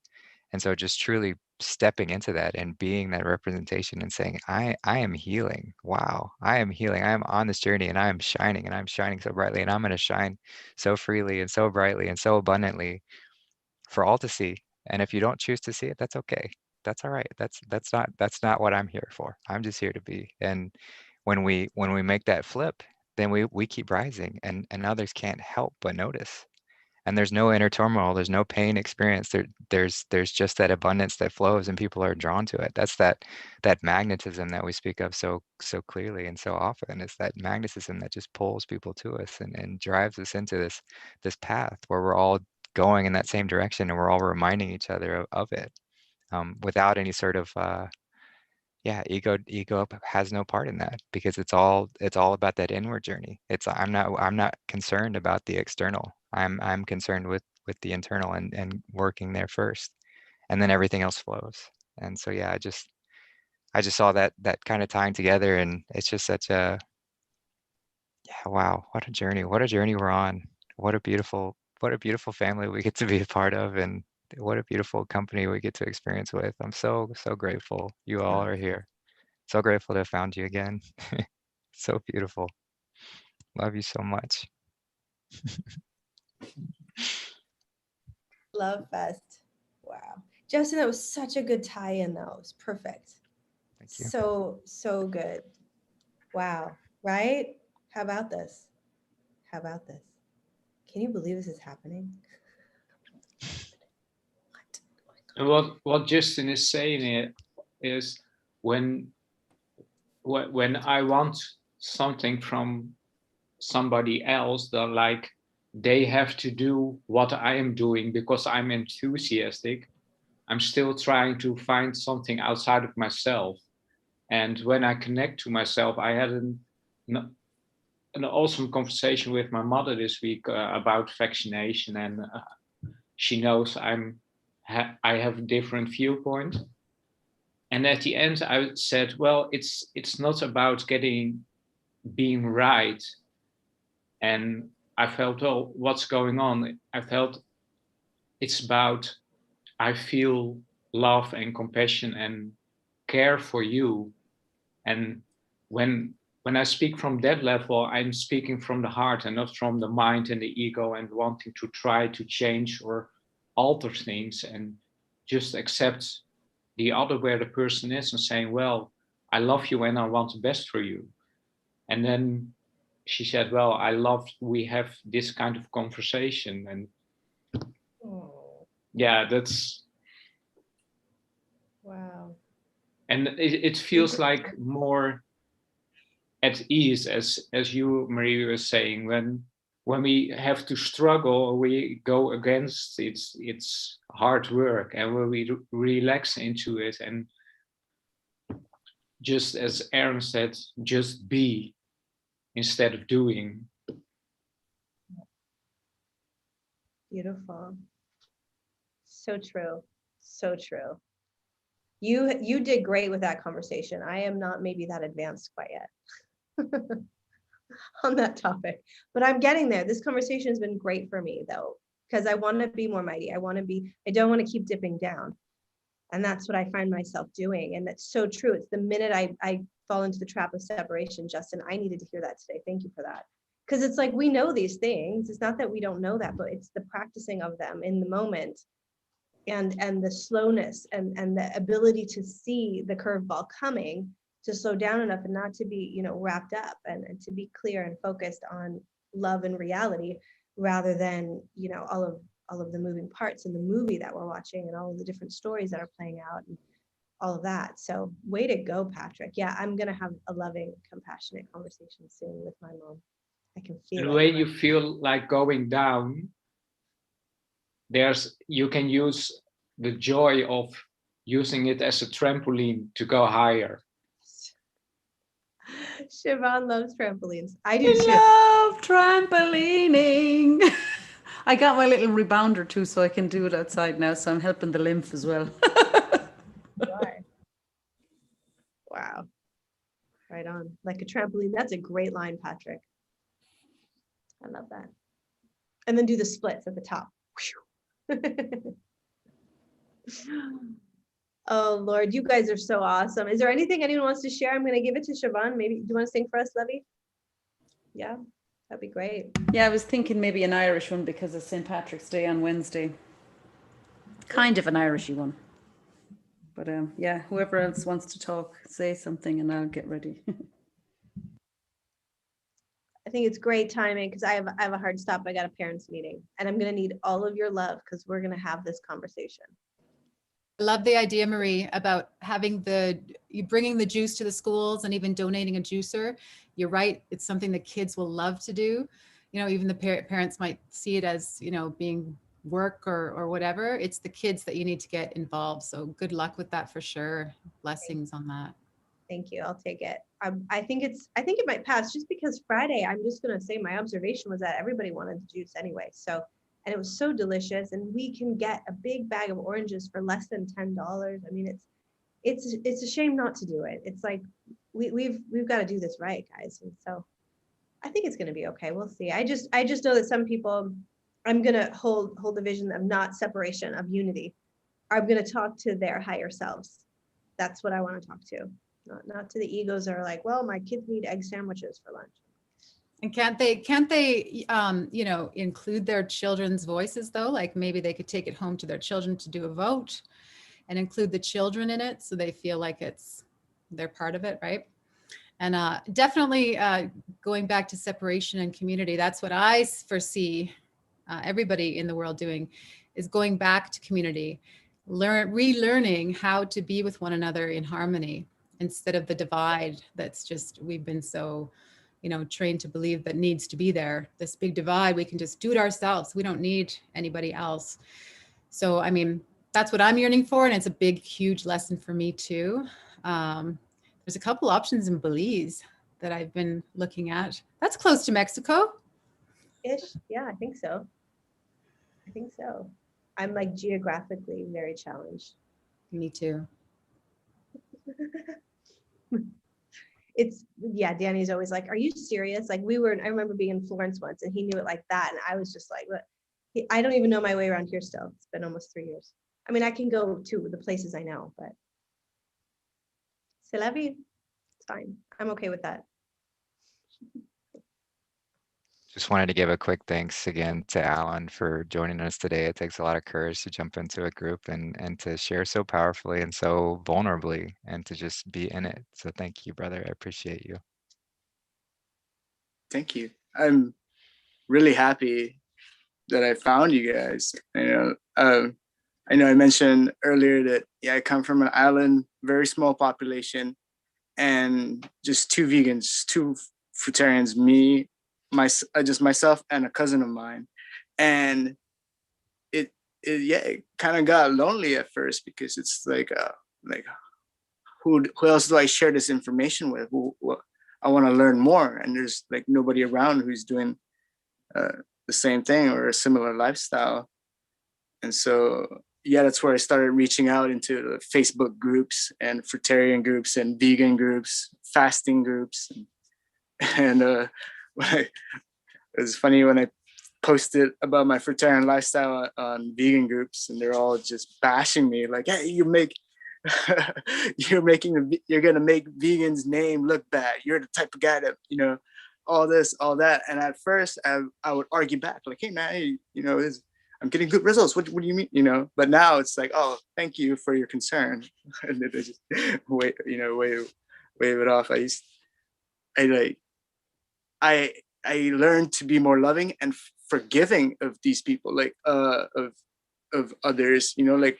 And so just truly stepping into that and being that representation and saying, I am healing. Wow, I am healing. I am on this journey, and I am shining, and I'm shining so brightly, and I'm going to shine so freely and so brightly and so abundantly for all to see. And if you don't choose to see it, that's okay. That's all right. That's not what I'm here for. I'm just here to be. And when we make that flip, then we keep rising, and others can't help but notice. And there's no inner turmoil, there's no pain experience. There's just that abundance that flows, and people are drawn to it. That's that magnetism that we speak of so clearly and so often. It's that magnetism that just pulls people to us and drives us into this path where we're all going in that same direction, and we're all reminding each other of it, without any sort of ego has no part in that, because it's all about that inward journey. I'm not concerned about the external. I'm concerned with the internal, and working there first, and then everything else flows. And so I just saw that kind of tying together, and it's just such a wow, what a journey we're on. What a beautiful family we get to be a part of, and what a beautiful company we get to experience with. I'm so grateful you all are here. So grateful to have found you again. So beautiful. Love you so much. Love fest. Wow. Justin, that was such a good tie-in though. It was perfect. Thank you. So good. Wow. Right? How about this? Can you believe this is happening? And what Justin is saying is when I want something from somebody else, they have to do what I am doing because I'm enthusiastic, I'm still trying to find something outside of myself. And when I connect to myself, I had an awesome conversation with my mother this week about vaccination, and she knows I have a different viewpoint. And at the end, I said, well, it's not about being right. And I felt, well, what's going on? I felt it's about, I feel love and compassion and care for you. And when I speak from that level, I'm speaking from the heart and not from the mind and the ego and wanting to try to change or alter things, and just accept the other where the person is and saying, well, I love you and I want the best for you. And then she said, well, I love we have this kind of conversation. And that's wow. And it feels like more at ease, as you, Marie, was saying, when we have to struggle, we go against it's hard work, and when we relax into it, and just as Aaron said, just be instead of doing. Beautiful. So true. So true. You did great with that conversation. I am not maybe that advanced quite yet on that topic, but I'm getting there. This conversation has been great for me though, because I want to be more mighty. I don't want to keep dipping down. And that's what I find myself doing. And that's so true. It's the minute I fall into the trap of separation, Justin, I needed to hear that today. Thank you for that. Because it's like, we know these things. It's not that we don't know that, but it's the practicing of them in the moment, and the slowness and the ability to see the curveball coming, to slow down enough and not to be, wrapped up, and to be clear and focused on love and reality, rather than, all of the moving parts in the movie that we're watching, and all of the different stories that are playing out, and all of that. So way to go, Patrick. Yeah, I'm going to have a loving, compassionate conversation soon with my mom. I can feel it. And when you feel like going down, you can use the joy of using it as a trampoline to go higher. Siobhan loves trampolines. I do too. I love trampolining. I got my little rebounder too, so I can do it outside now. So I'm helping the lymph as well. Wow. Right on. Like a trampoline. That's a great line, Patrick. I love that. And then do the splits at the top. Oh, Lord, you guys are so awesome. Is there anything anyone wants to share? I'm going to give it to Siobhan. Maybe, do you want to sing for us, Levy? Yeah, that'd be great. Yeah, I was thinking maybe an Irish one because it's St. Patrick's Day on Wednesday. Kind of an Irishy one. But yeah, whoever else wants to talk, say something and I'll get ready. I think it's great timing because I have a hard stop. I got a parents meeting and I'm going to need all of your love because we're going to have this conversation. I love the idea, Marie, about having you bringing the juice to the schools and even donating a juicer. You're right. It's something that kids will love to do. You know, even the parents might see it as, you know, being work or whatever. It's the kids that you need to get involved. So good luck with that for sure. Blessings on that. Thank you. I'll take it. I think it might pass just because Friday, I'm just going to say my observation was that everybody wanted the juice anyway. So, and it was so delicious, and we can get a big bag of oranges for less than $10. I mean, it's a shame not to do it. It's like we've got to do this right, guys. And so I think it's going to be okay. We'll see. I just know that some people, I'm going to hold the vision of not separation, of unity. I'm going to talk to their higher selves. That's what I want to talk to. Not to the egos that are like, well, my kids need egg sandwiches for lunch. And can't they, you know, include their children's voices though? Like maybe they could take it home to their children to do a vote and include the children in it so they feel like they're part of it, right? And definitely going back to separation and community, that's what I foresee everybody in the world doing, is going back to community, relearning how to be with one another in harmony instead of the divide that's just, we've been so, you know, trained to believe that needs to be there. This big divide, we can just do it ourselves. We don't need anybody else. So, I mean, that's what I'm yearning for. And it's a big, huge lesson for me too. There's a couple options in Belize that I've been looking at. That's close to Mexico. Ish. Yeah, I think so. I'm like geographically very challenged. Me too. Danny's always like, are you serious? Like I remember being in Florence once and he knew it like that. And I was just like, what? I don't even know my way around here still. It's been almost 3 years. I mean, I can go to the places I know, but c'est la vie. It's fine. I'm okay with that. Just wanted to give a quick thanks again to Alan for joining us today. It takes a lot of courage to jump into a group and to share so powerfully and so vulnerably and to just be in it. So thank you, brother. I appreciate you. Thank you. I'm really happy that I found you guys. I know I mentioned earlier that, I come from an island, very small population, and just 2 vegans, 2 fruitarians, just myself and a cousin of mine. And it kind of got lonely at first because it's like who else do I share this information with? I want to learn more, and there's like nobody around who's doing the same thing or a similar lifestyle. And so that's where I started reaching out into the Facebook groups and fruitarian groups and vegan groups, fasting groups. And it was funny when I posted about my fruitarian lifestyle on vegan groups, and they're all just bashing me like, hey, you're gonna make vegans' name look bad. You're the type of guy that, all this, all that. And at first I would argue back like, hey man, I'm getting good results. What do you mean? But now it's like, oh, thank you for your concern. And they just wave it off. I learned to be more loving and forgiving of these people, like of others, like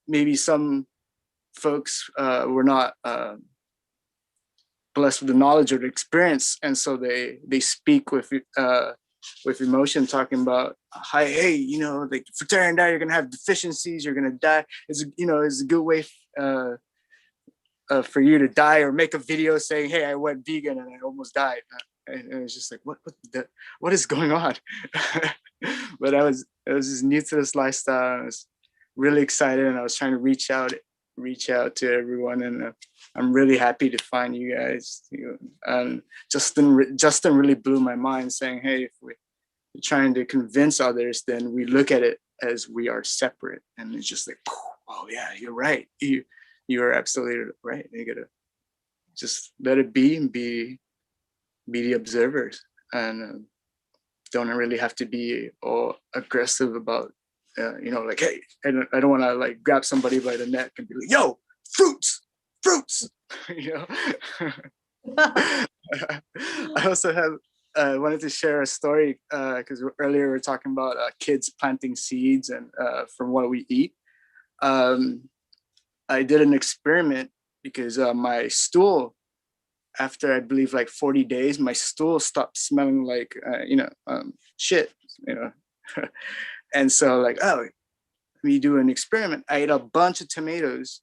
maybe some folks were not blessed with the knowledge or the experience, and so they speak with emotion, talking about, hey, like fruitarian diet, you're gonna have deficiencies, you're gonna die. It's a good way for you to die or make a video saying, hey, I went vegan and I almost died. And it was just like, what is going on? But I was just new to this lifestyle. I was really excited, and I was trying to reach out to everyone. And I'm really happy to find you guys. And Justin really blew my mind, saying, hey, if we're trying to convince others, then we look at it as we are separate. And it's just like, oh yeah, you're right. You are absolutely right. You gotta just let it be and be the observers, and don't really have to be all aggressive about, like, hey, I don't want to like grab somebody by the neck and be like, yo, fruits. I also have wanted to share a story because earlier we were talking about kids planting seeds and from what we eat. I did an experiment because my stool, after I believe like 40 days, my stool stopped smelling like, shit, And so like, oh, we do an experiment. I ate a bunch of tomatoes,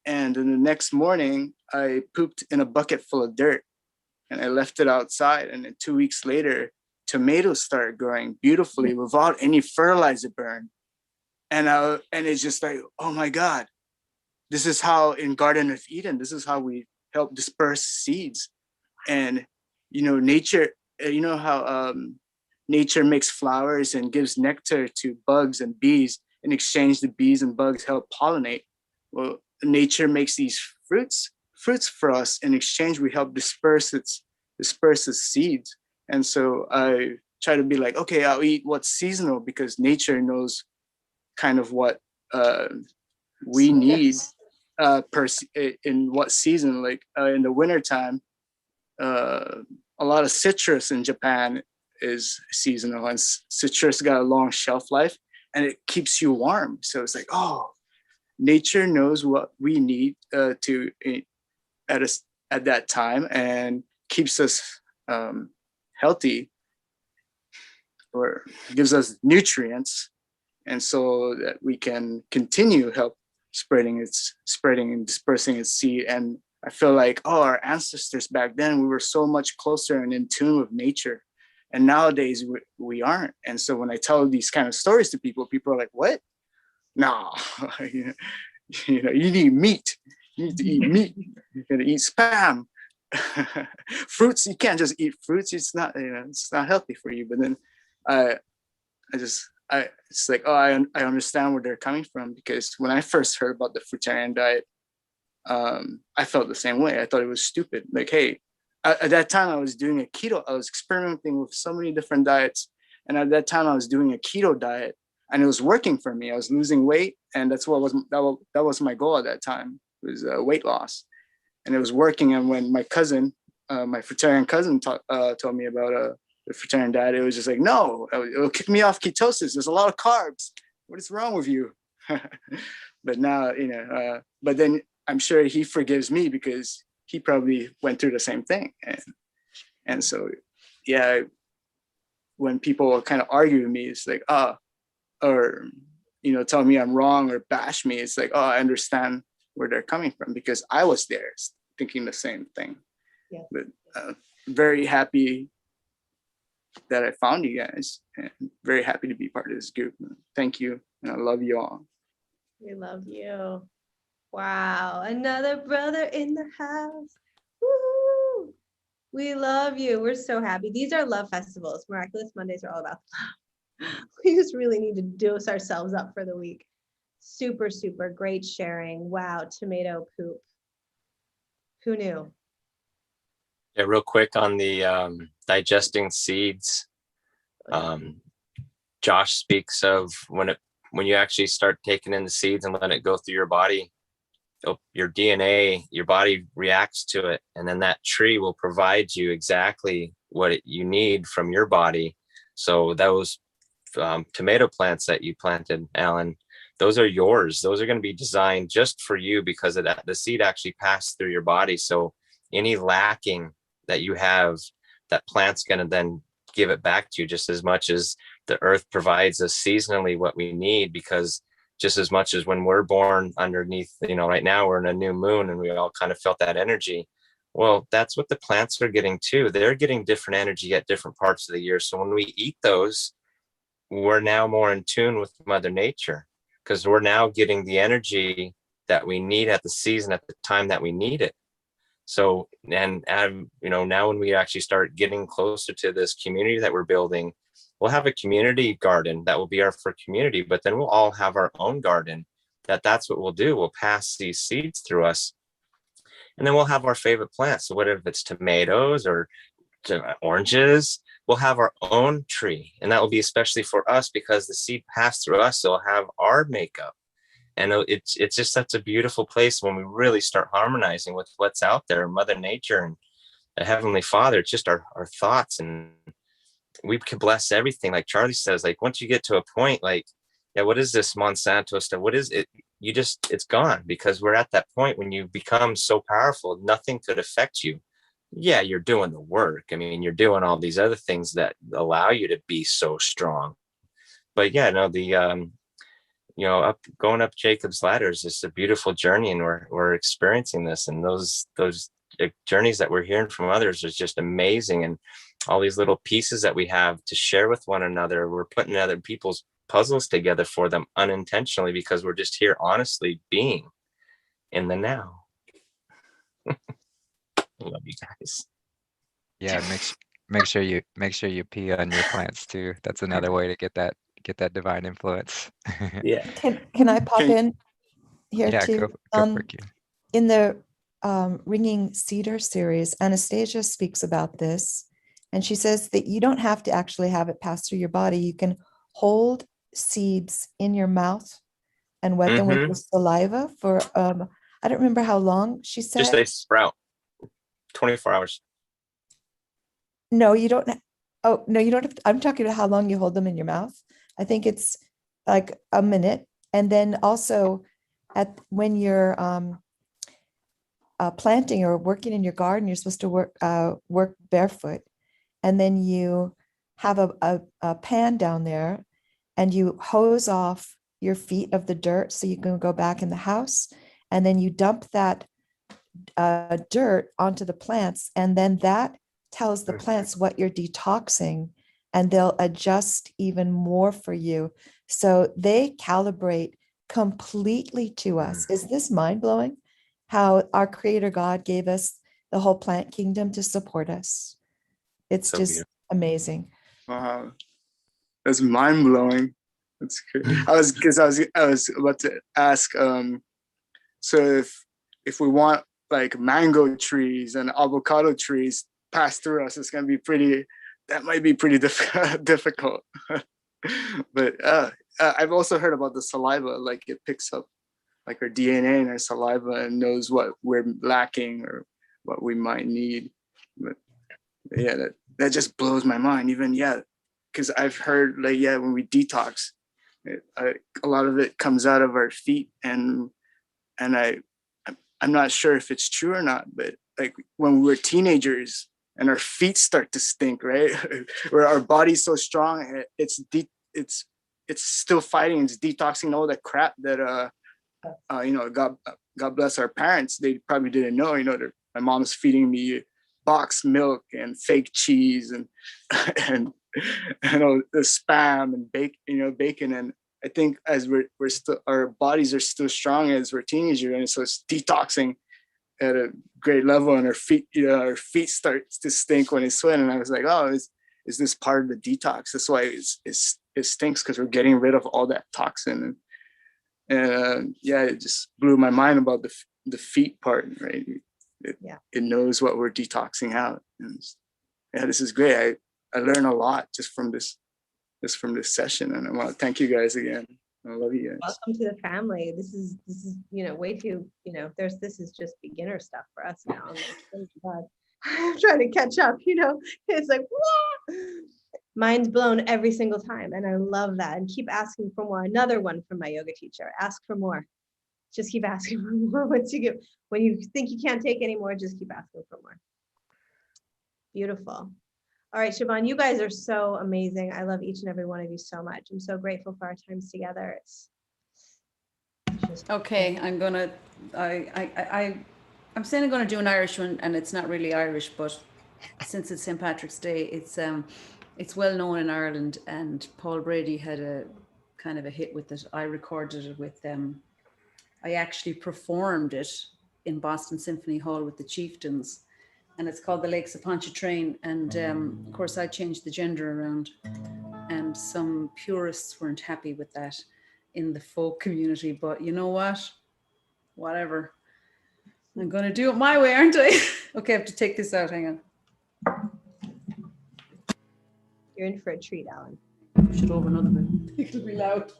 and then the next morning I pooped in a bucket full of dirt, and I left it outside. And then 2 weeks later, tomatoes started growing beautifully without any fertilizer burn. And it's just like, oh my God, this is how in Garden of Eden, this is how we help disperse seeds. And, nature, how nature makes flowers and gives nectar to bugs and bees. In exchange, the bees and bugs help pollinate. Well, nature makes these fruits for us. In exchange, we help disperse its seeds. And so I try to be like, okay, I'll eat what's seasonal, because nature knows kind of what we need in what season. Like in the wintertime, a lot of citrus in Japan is seasonal, and citrus got a long shelf life, and it keeps you warm. So it's like, oh, nature knows what we need to at that time, and keeps us healthy, or gives us nutrients, and so that we can continue help spreading and dispersing its seed. And I feel like, oh, our ancestors back then, we were so much closer and in tune with nature, and nowadays we aren't. And so when I tell these kind of stories to people are like, what? No, you need meat. You need to eat meat. You're gonna eat spam. Fruits, you can't just eat fruits. It's not, it's not healthy for you. But then it's like, oh, I understand where they're coming from, because when I first heard about the fruitarian diet, I felt the same way. I thought it was stupid. Like, hey, at that time I was doing a keto. I was experimenting with so many different diets, and at that time I was doing a keto diet, and it was working for me. I was losing weight, and that was my goal at that time, was weight loss, and it was working. And when my cousin, my fruitarian cousin, told me about the fruitarian diet, it was just like, no, it'll kick me off ketosis. There's a lot of carbs. What is wrong with you? But now, but then I'm sure he forgives me, because he probably went through the same thing. And so, yeah, when people kind of argue with me, it's like, or, tell me I'm wrong or bash me, it's like, oh, I understand where they're coming from, because I was there thinking the same thing. Yeah. But very happy that I found you guys, and very happy to be part of this group. Thank you, and I love you all. We love you. Wow, another brother in the house. Woo! We love you. We're so happy. These are love festivals. Miraculous Mondays are all about love. We just really need to dose ourselves up for the week. Super, super great sharing. Wow, tomato poop. Who knew? Yeah, real quick on the digesting seeds. Josh speaks of when you actually start taking in the seeds and let it go through your body, your DNA, your body reacts to it, and then that tree will provide you exactly what you need from your body. So those tomato plants that you planted, Alan, those are yours. Those are going to be designed just for you, because of that. The seed actually passed through your body. So any lacking that you have, that plant's going to then give it back to you, just as much as the earth provides us seasonally what we need, because just as much as when we're born underneath, right now we're in a new moon and we all kind of felt that energy. Well, that's what the plants are getting too. They're getting different energy at different parts of the year. So when we eat those, we're now more in tune with Mother Nature, because we're now getting the energy that we need at the season, at the time that we need it. So, and now when we actually start getting closer to this community that we're building, we'll have a community garden that will be our for community, but then we'll all have our own garden. That's what we'll do. We'll pass these seeds through us, and then we'll have our favorite plants. So whatever, if it's tomatoes or oranges, we'll have our own tree, and that will be especially for us because the seed passed through us. So we'll have our makeup. And it's just such a beautiful place when we really start harmonizing with what's out there, Mother Nature and the Heavenly Father. It's just our thoughts, and we can bless everything. Like Charlie says, like once you get to a point, like, yeah, what is this Monsanto stuff? What is it? It's gone, because we're at that point when you become so powerful, nothing could affect you. Yeah, you're doing the work. I mean, you're doing all these other things that allow you to be so strong. But yeah, no, going up Jacob's ladder is just a beautiful journey, and we're experiencing this, and those journeys that we're hearing from others is just amazing. And all these little pieces that we have to share with one another, we're putting other people's puzzles together for them unintentionally, because we're just here honestly being in the now. Love you guys. Yeah, make sure you pee on your plants too. That's another way to get that divine influence. Yeah. Can I pop in here Yeah, too? go for it. In the Ringing Cedar series, Anastasia speaks about this, and she says that you don't have to actually have it pass through your body. You can hold seeds in your mouth and wet them with your saliva for I don't remember how long she said. Just they sprout 24 hours. No, you don't. Oh, no, you don't have to, I'm talking about how long you hold them in your mouth. I think it's like a minute. And then also when you're planting or working in your garden, you're supposed to work barefoot. And then you have a pan down there and you hose off your feet of the dirt so you can go back in the house. And then you dump that dirt onto the plants. And then that tells the plants what you're detoxing, and they'll adjust even more for you. So they calibrate completely to us. Is this mind blowing? How our Creator God gave us the whole plant kingdom to support us. It's so just beautiful. Amazing. Wow, that's mind blowing. That's great. I was about to ask. So if we want like mango trees and avocado trees pass through us, it's gonna be that might be pretty difficult. But I've also heard about the saliva, like it picks up like our DNA in our saliva and knows what we're lacking or what we might need. But yeah, that just blows my mind. Even because I've heard like when we detox, a lot of it comes out of our feet, and I'm not sure if it's true or not, but like when we're teenagers and our feet start to stink, right? Where our body's so strong, it's still fighting, it's detoxing all that crap that God bless our parents. They probably didn't know, that my mom's feeding me boxed milk and fake cheese and the spam and bacon. And I think as we're still, our bodies are still strong as we're teenagers, and so it's detoxing at a great level, and our feet start to stink when they sweat. And I was like, oh, is this part of the detox? That's why it stinks, because we're getting rid of all that toxin. And it just blew my mind about the feet part, right? It knows what we're detoxing out. And this is great. I learned a lot just from this session, and I want to thank you guys again. I love you guys. Welcome to the family. This is way too, this is just beginner stuff for us now. I'm trying to catch up, it's like, whoa! Mind's blown every single time, and I love that. And keep asking for more. Another one from my yoga teacher: ask for more. Just keep asking for more. When you think you can't take anymore, just keep asking for more. Beautiful. All right, Siobhan, you guys are so amazing. I love each and every one of you so much. I'm so grateful for our times together. Okay, I'm saying I'm gonna do an Irish one, and it's not really Irish, but since it's St. Patrick's Day, it's well known in Ireland, and Paul Brady had a kind of a hit with it. I recorded it with them. I actually performed it in Boston Symphony Hall with the Chieftains, and it's called The Lakes of Pontchartrain. And of course, I changed the gender around, and some purists weren't happy with that in the folk community. But you know what? Whatever. I'm going to do it my way, aren't I? Okay, I have to take this out. Hang on. You're in for a treat, Alan. Push it over another bit. It'll be loud.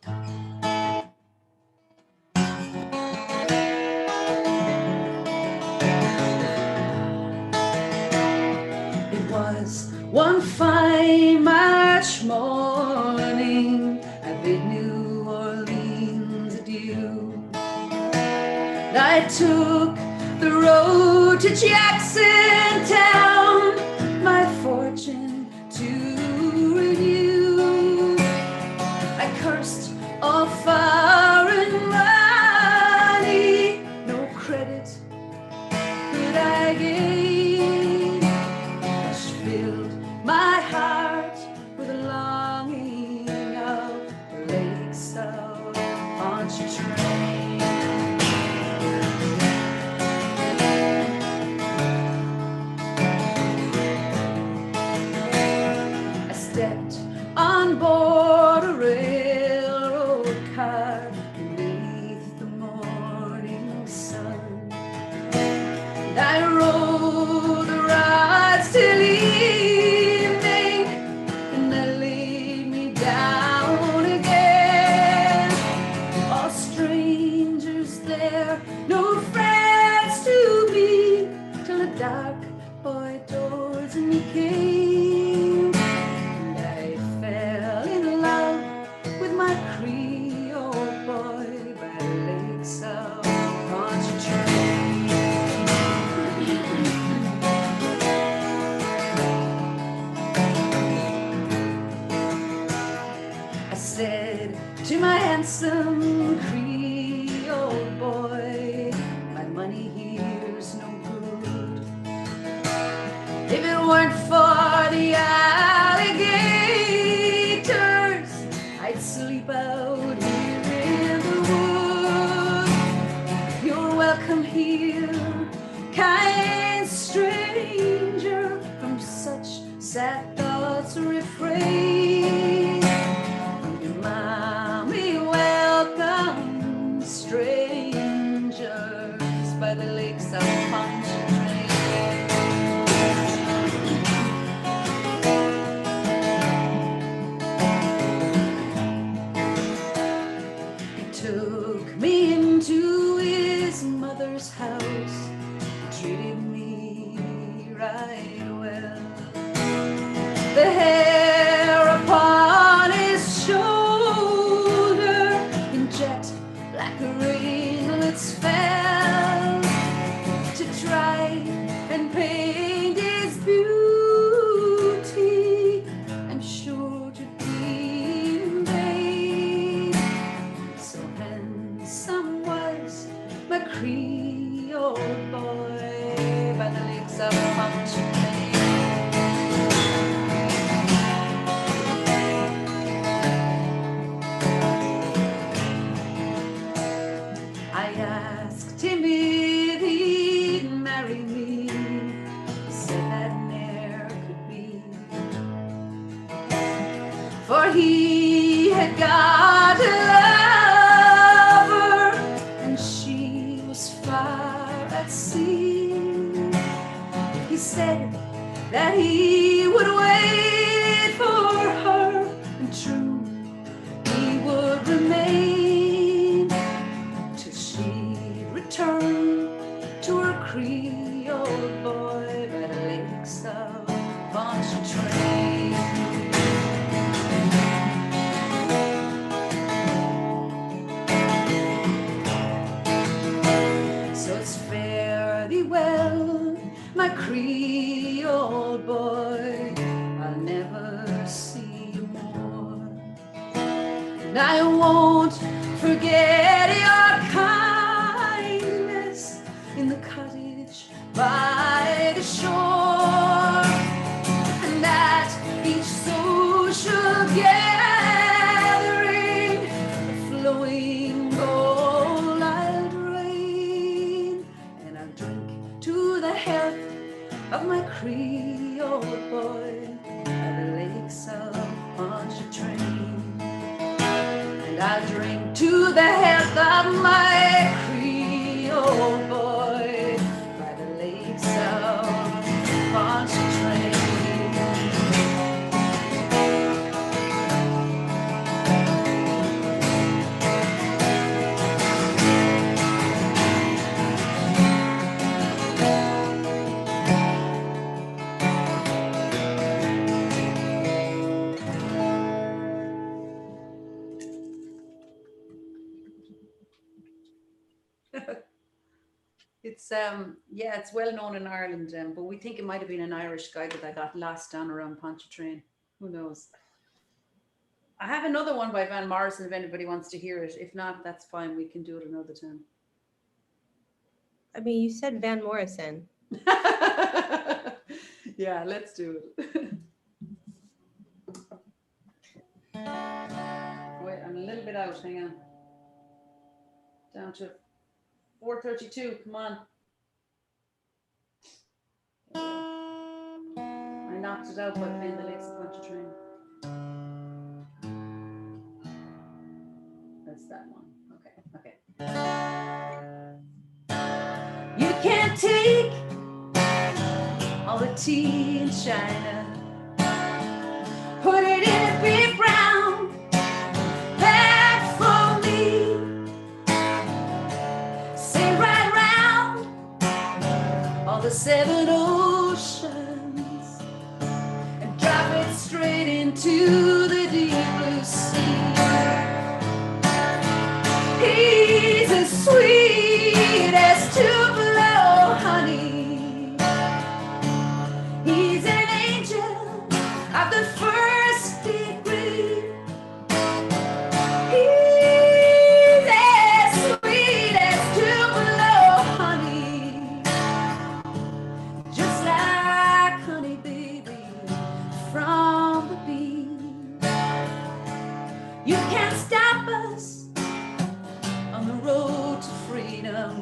It was one fine March morning. I bid New Orleans adieu. I took the road to Jackson Town, my fortune to renew. I cursed all foreign money, no credit could I gain, which filled my heart with a longing of the lakes of Pontchartrain. On board a railroad car beneath the morning sun, and I rode the rods till evening, and I laid me down again. All strangers there, no friends to me, till a dark boy towards me came. To my handsome Creole boy, my money here's no good. If it weren't for the alligators, I'd sleep out here in the woods. You're welcome here, kind stranger, from such sad thoughts refrain. Welcome, strangers, by the lakes of Pontchartrain. He took me into his mother's house, treated me right well. The hair upon his shoulder, like ringlets fell, to try and paint his beauty, I'm sure to be in vain. So handsome was my Creole boy by the lakes of Pontchartrain. I asked him if he'd marry me. He said that ne'er could be, for he had got a lover, and she was far at sea. He said that he would wait for her, and true he would remain till she'd return to her Creole boy by the lakes of Pontchartrain. So it's fare thee well, my Creole boy, I'll never see you more, and I won't forget your kind. the shore, and at each social gathering, the flowing gold I'll drain, and I'll drink to the health of my Creole boy by the lakes of Pontchartrain. And I'll drink to the health of my Creole boy by the lakes of Pontchartrain. It's yeah, it's well known in Ireland, but we think it might have been an Irish guy that got lost down around Pontchartrain. Who knows? I have another one by Van Morrison if anybody wants to hear it. If not, that's fine. We can do it another time. I mean, you said Van Morrison. Yeah, let's do it. Wait, I'm a little bit out. Hang on. Down to 4:32. Come on. I knocked it out by playing the Lakes of Pontchartrain. That's that one. Okay. You can't take all the tea in China, put it in a big brown bag for me, sail right round all the 7 oceans and drop it straight into the deep blue sea. He's as sweet as Tupelo honey. He's an angel of the first degree. He's as sweet as Tupelo honey, just like honey, baby, from the bee. You can't stop us on the road to freedom.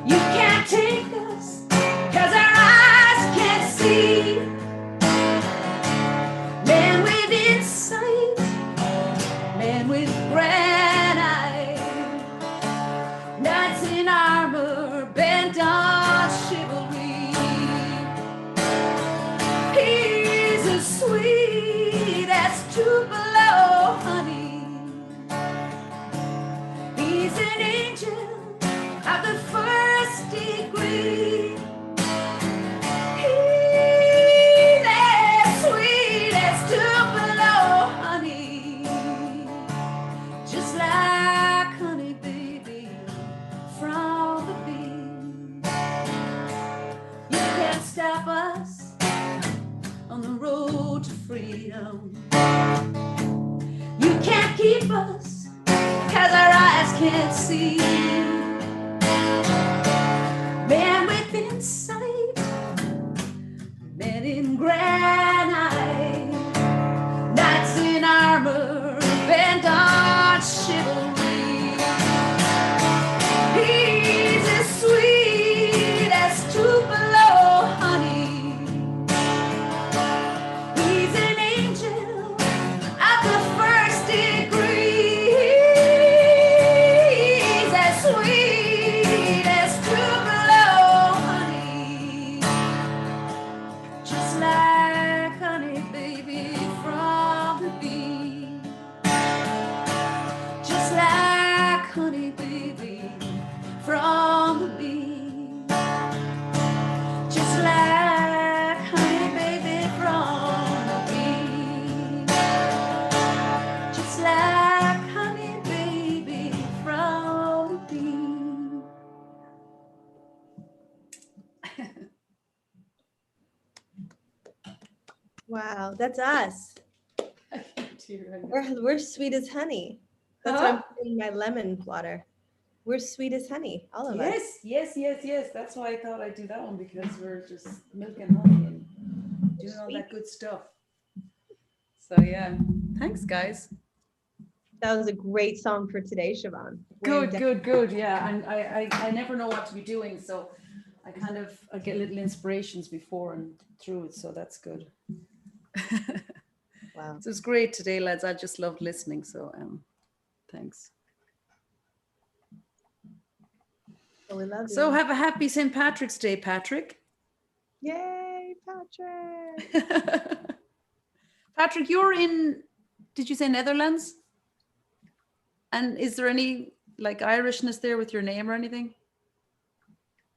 You can't take us, 'cause our eyes can't see. Man with insight, man with grand eye, knights in armor bent on chivalry. He's as sweet as Tupelo honey. He's an angel of the first degree. He's as sweet as Tupelo honey, just like honey, baby, from the bee. You can't stop us on the road to freedom. You can't keep us, 'cause our eyes can't see. Man with insight, man in granite, knights in armor bent on chivalry. He's as sweet as Tupelo honey. He's an angel of the first degree. He's as sweet as Tupelo honey, just like honey, baby, from the bee. Just like honey, baby, from the bee. Just like honey, baby, from the bee. Just like honey, baby, from the bee. Wow, that's us. Dear, I know. We're sweet as honey. That's what I'm putting in my lemon water. We're sweet as honey, all of us. Yes. That's why I thought I'd do that one, because we're just milk and honey and doing all that good stuff. So yeah, thanks guys. That was a great song for today, Siobhan. Way down. Good. Yeah, and I never know what to be doing, so I get little inspirations before and through it, so that's good. Wow. So it's great today, lads. I just loved listening. So thanks. Well, we love you. So have a happy St. Patrick's Day, Patrick. Yay, Patrick. Patrick, you're in, did you say Netherlands? And is there any like Irishness there with your name or anything?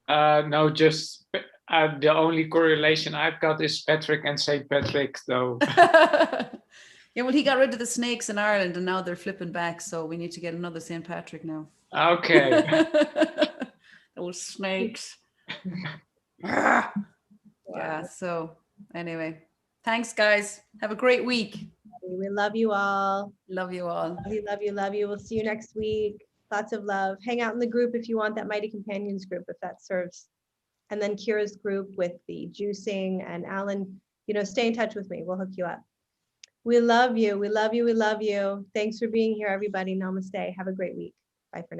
No, just the only correlation I've got is Patrick and St. Patrick, though. Yeah, well, he got rid of the snakes in Ireland and now they're flipping back. So we need to get another St. Patrick now. Okay. Those snakes. Wow. Yeah, so anyway, thanks guys. Have a great week. We love you all. Love you all. Love you. We'll see you next week. Lots of love. Hang out in the group if you want, that Mighty Companions group, if that serves. And then Kira's group with the juicing, and Alan, stay in touch with me. We'll hook you up. We love you. We love you. We love you. Thanks for being here, everybody. Namaste. Have a great week. Bye for now.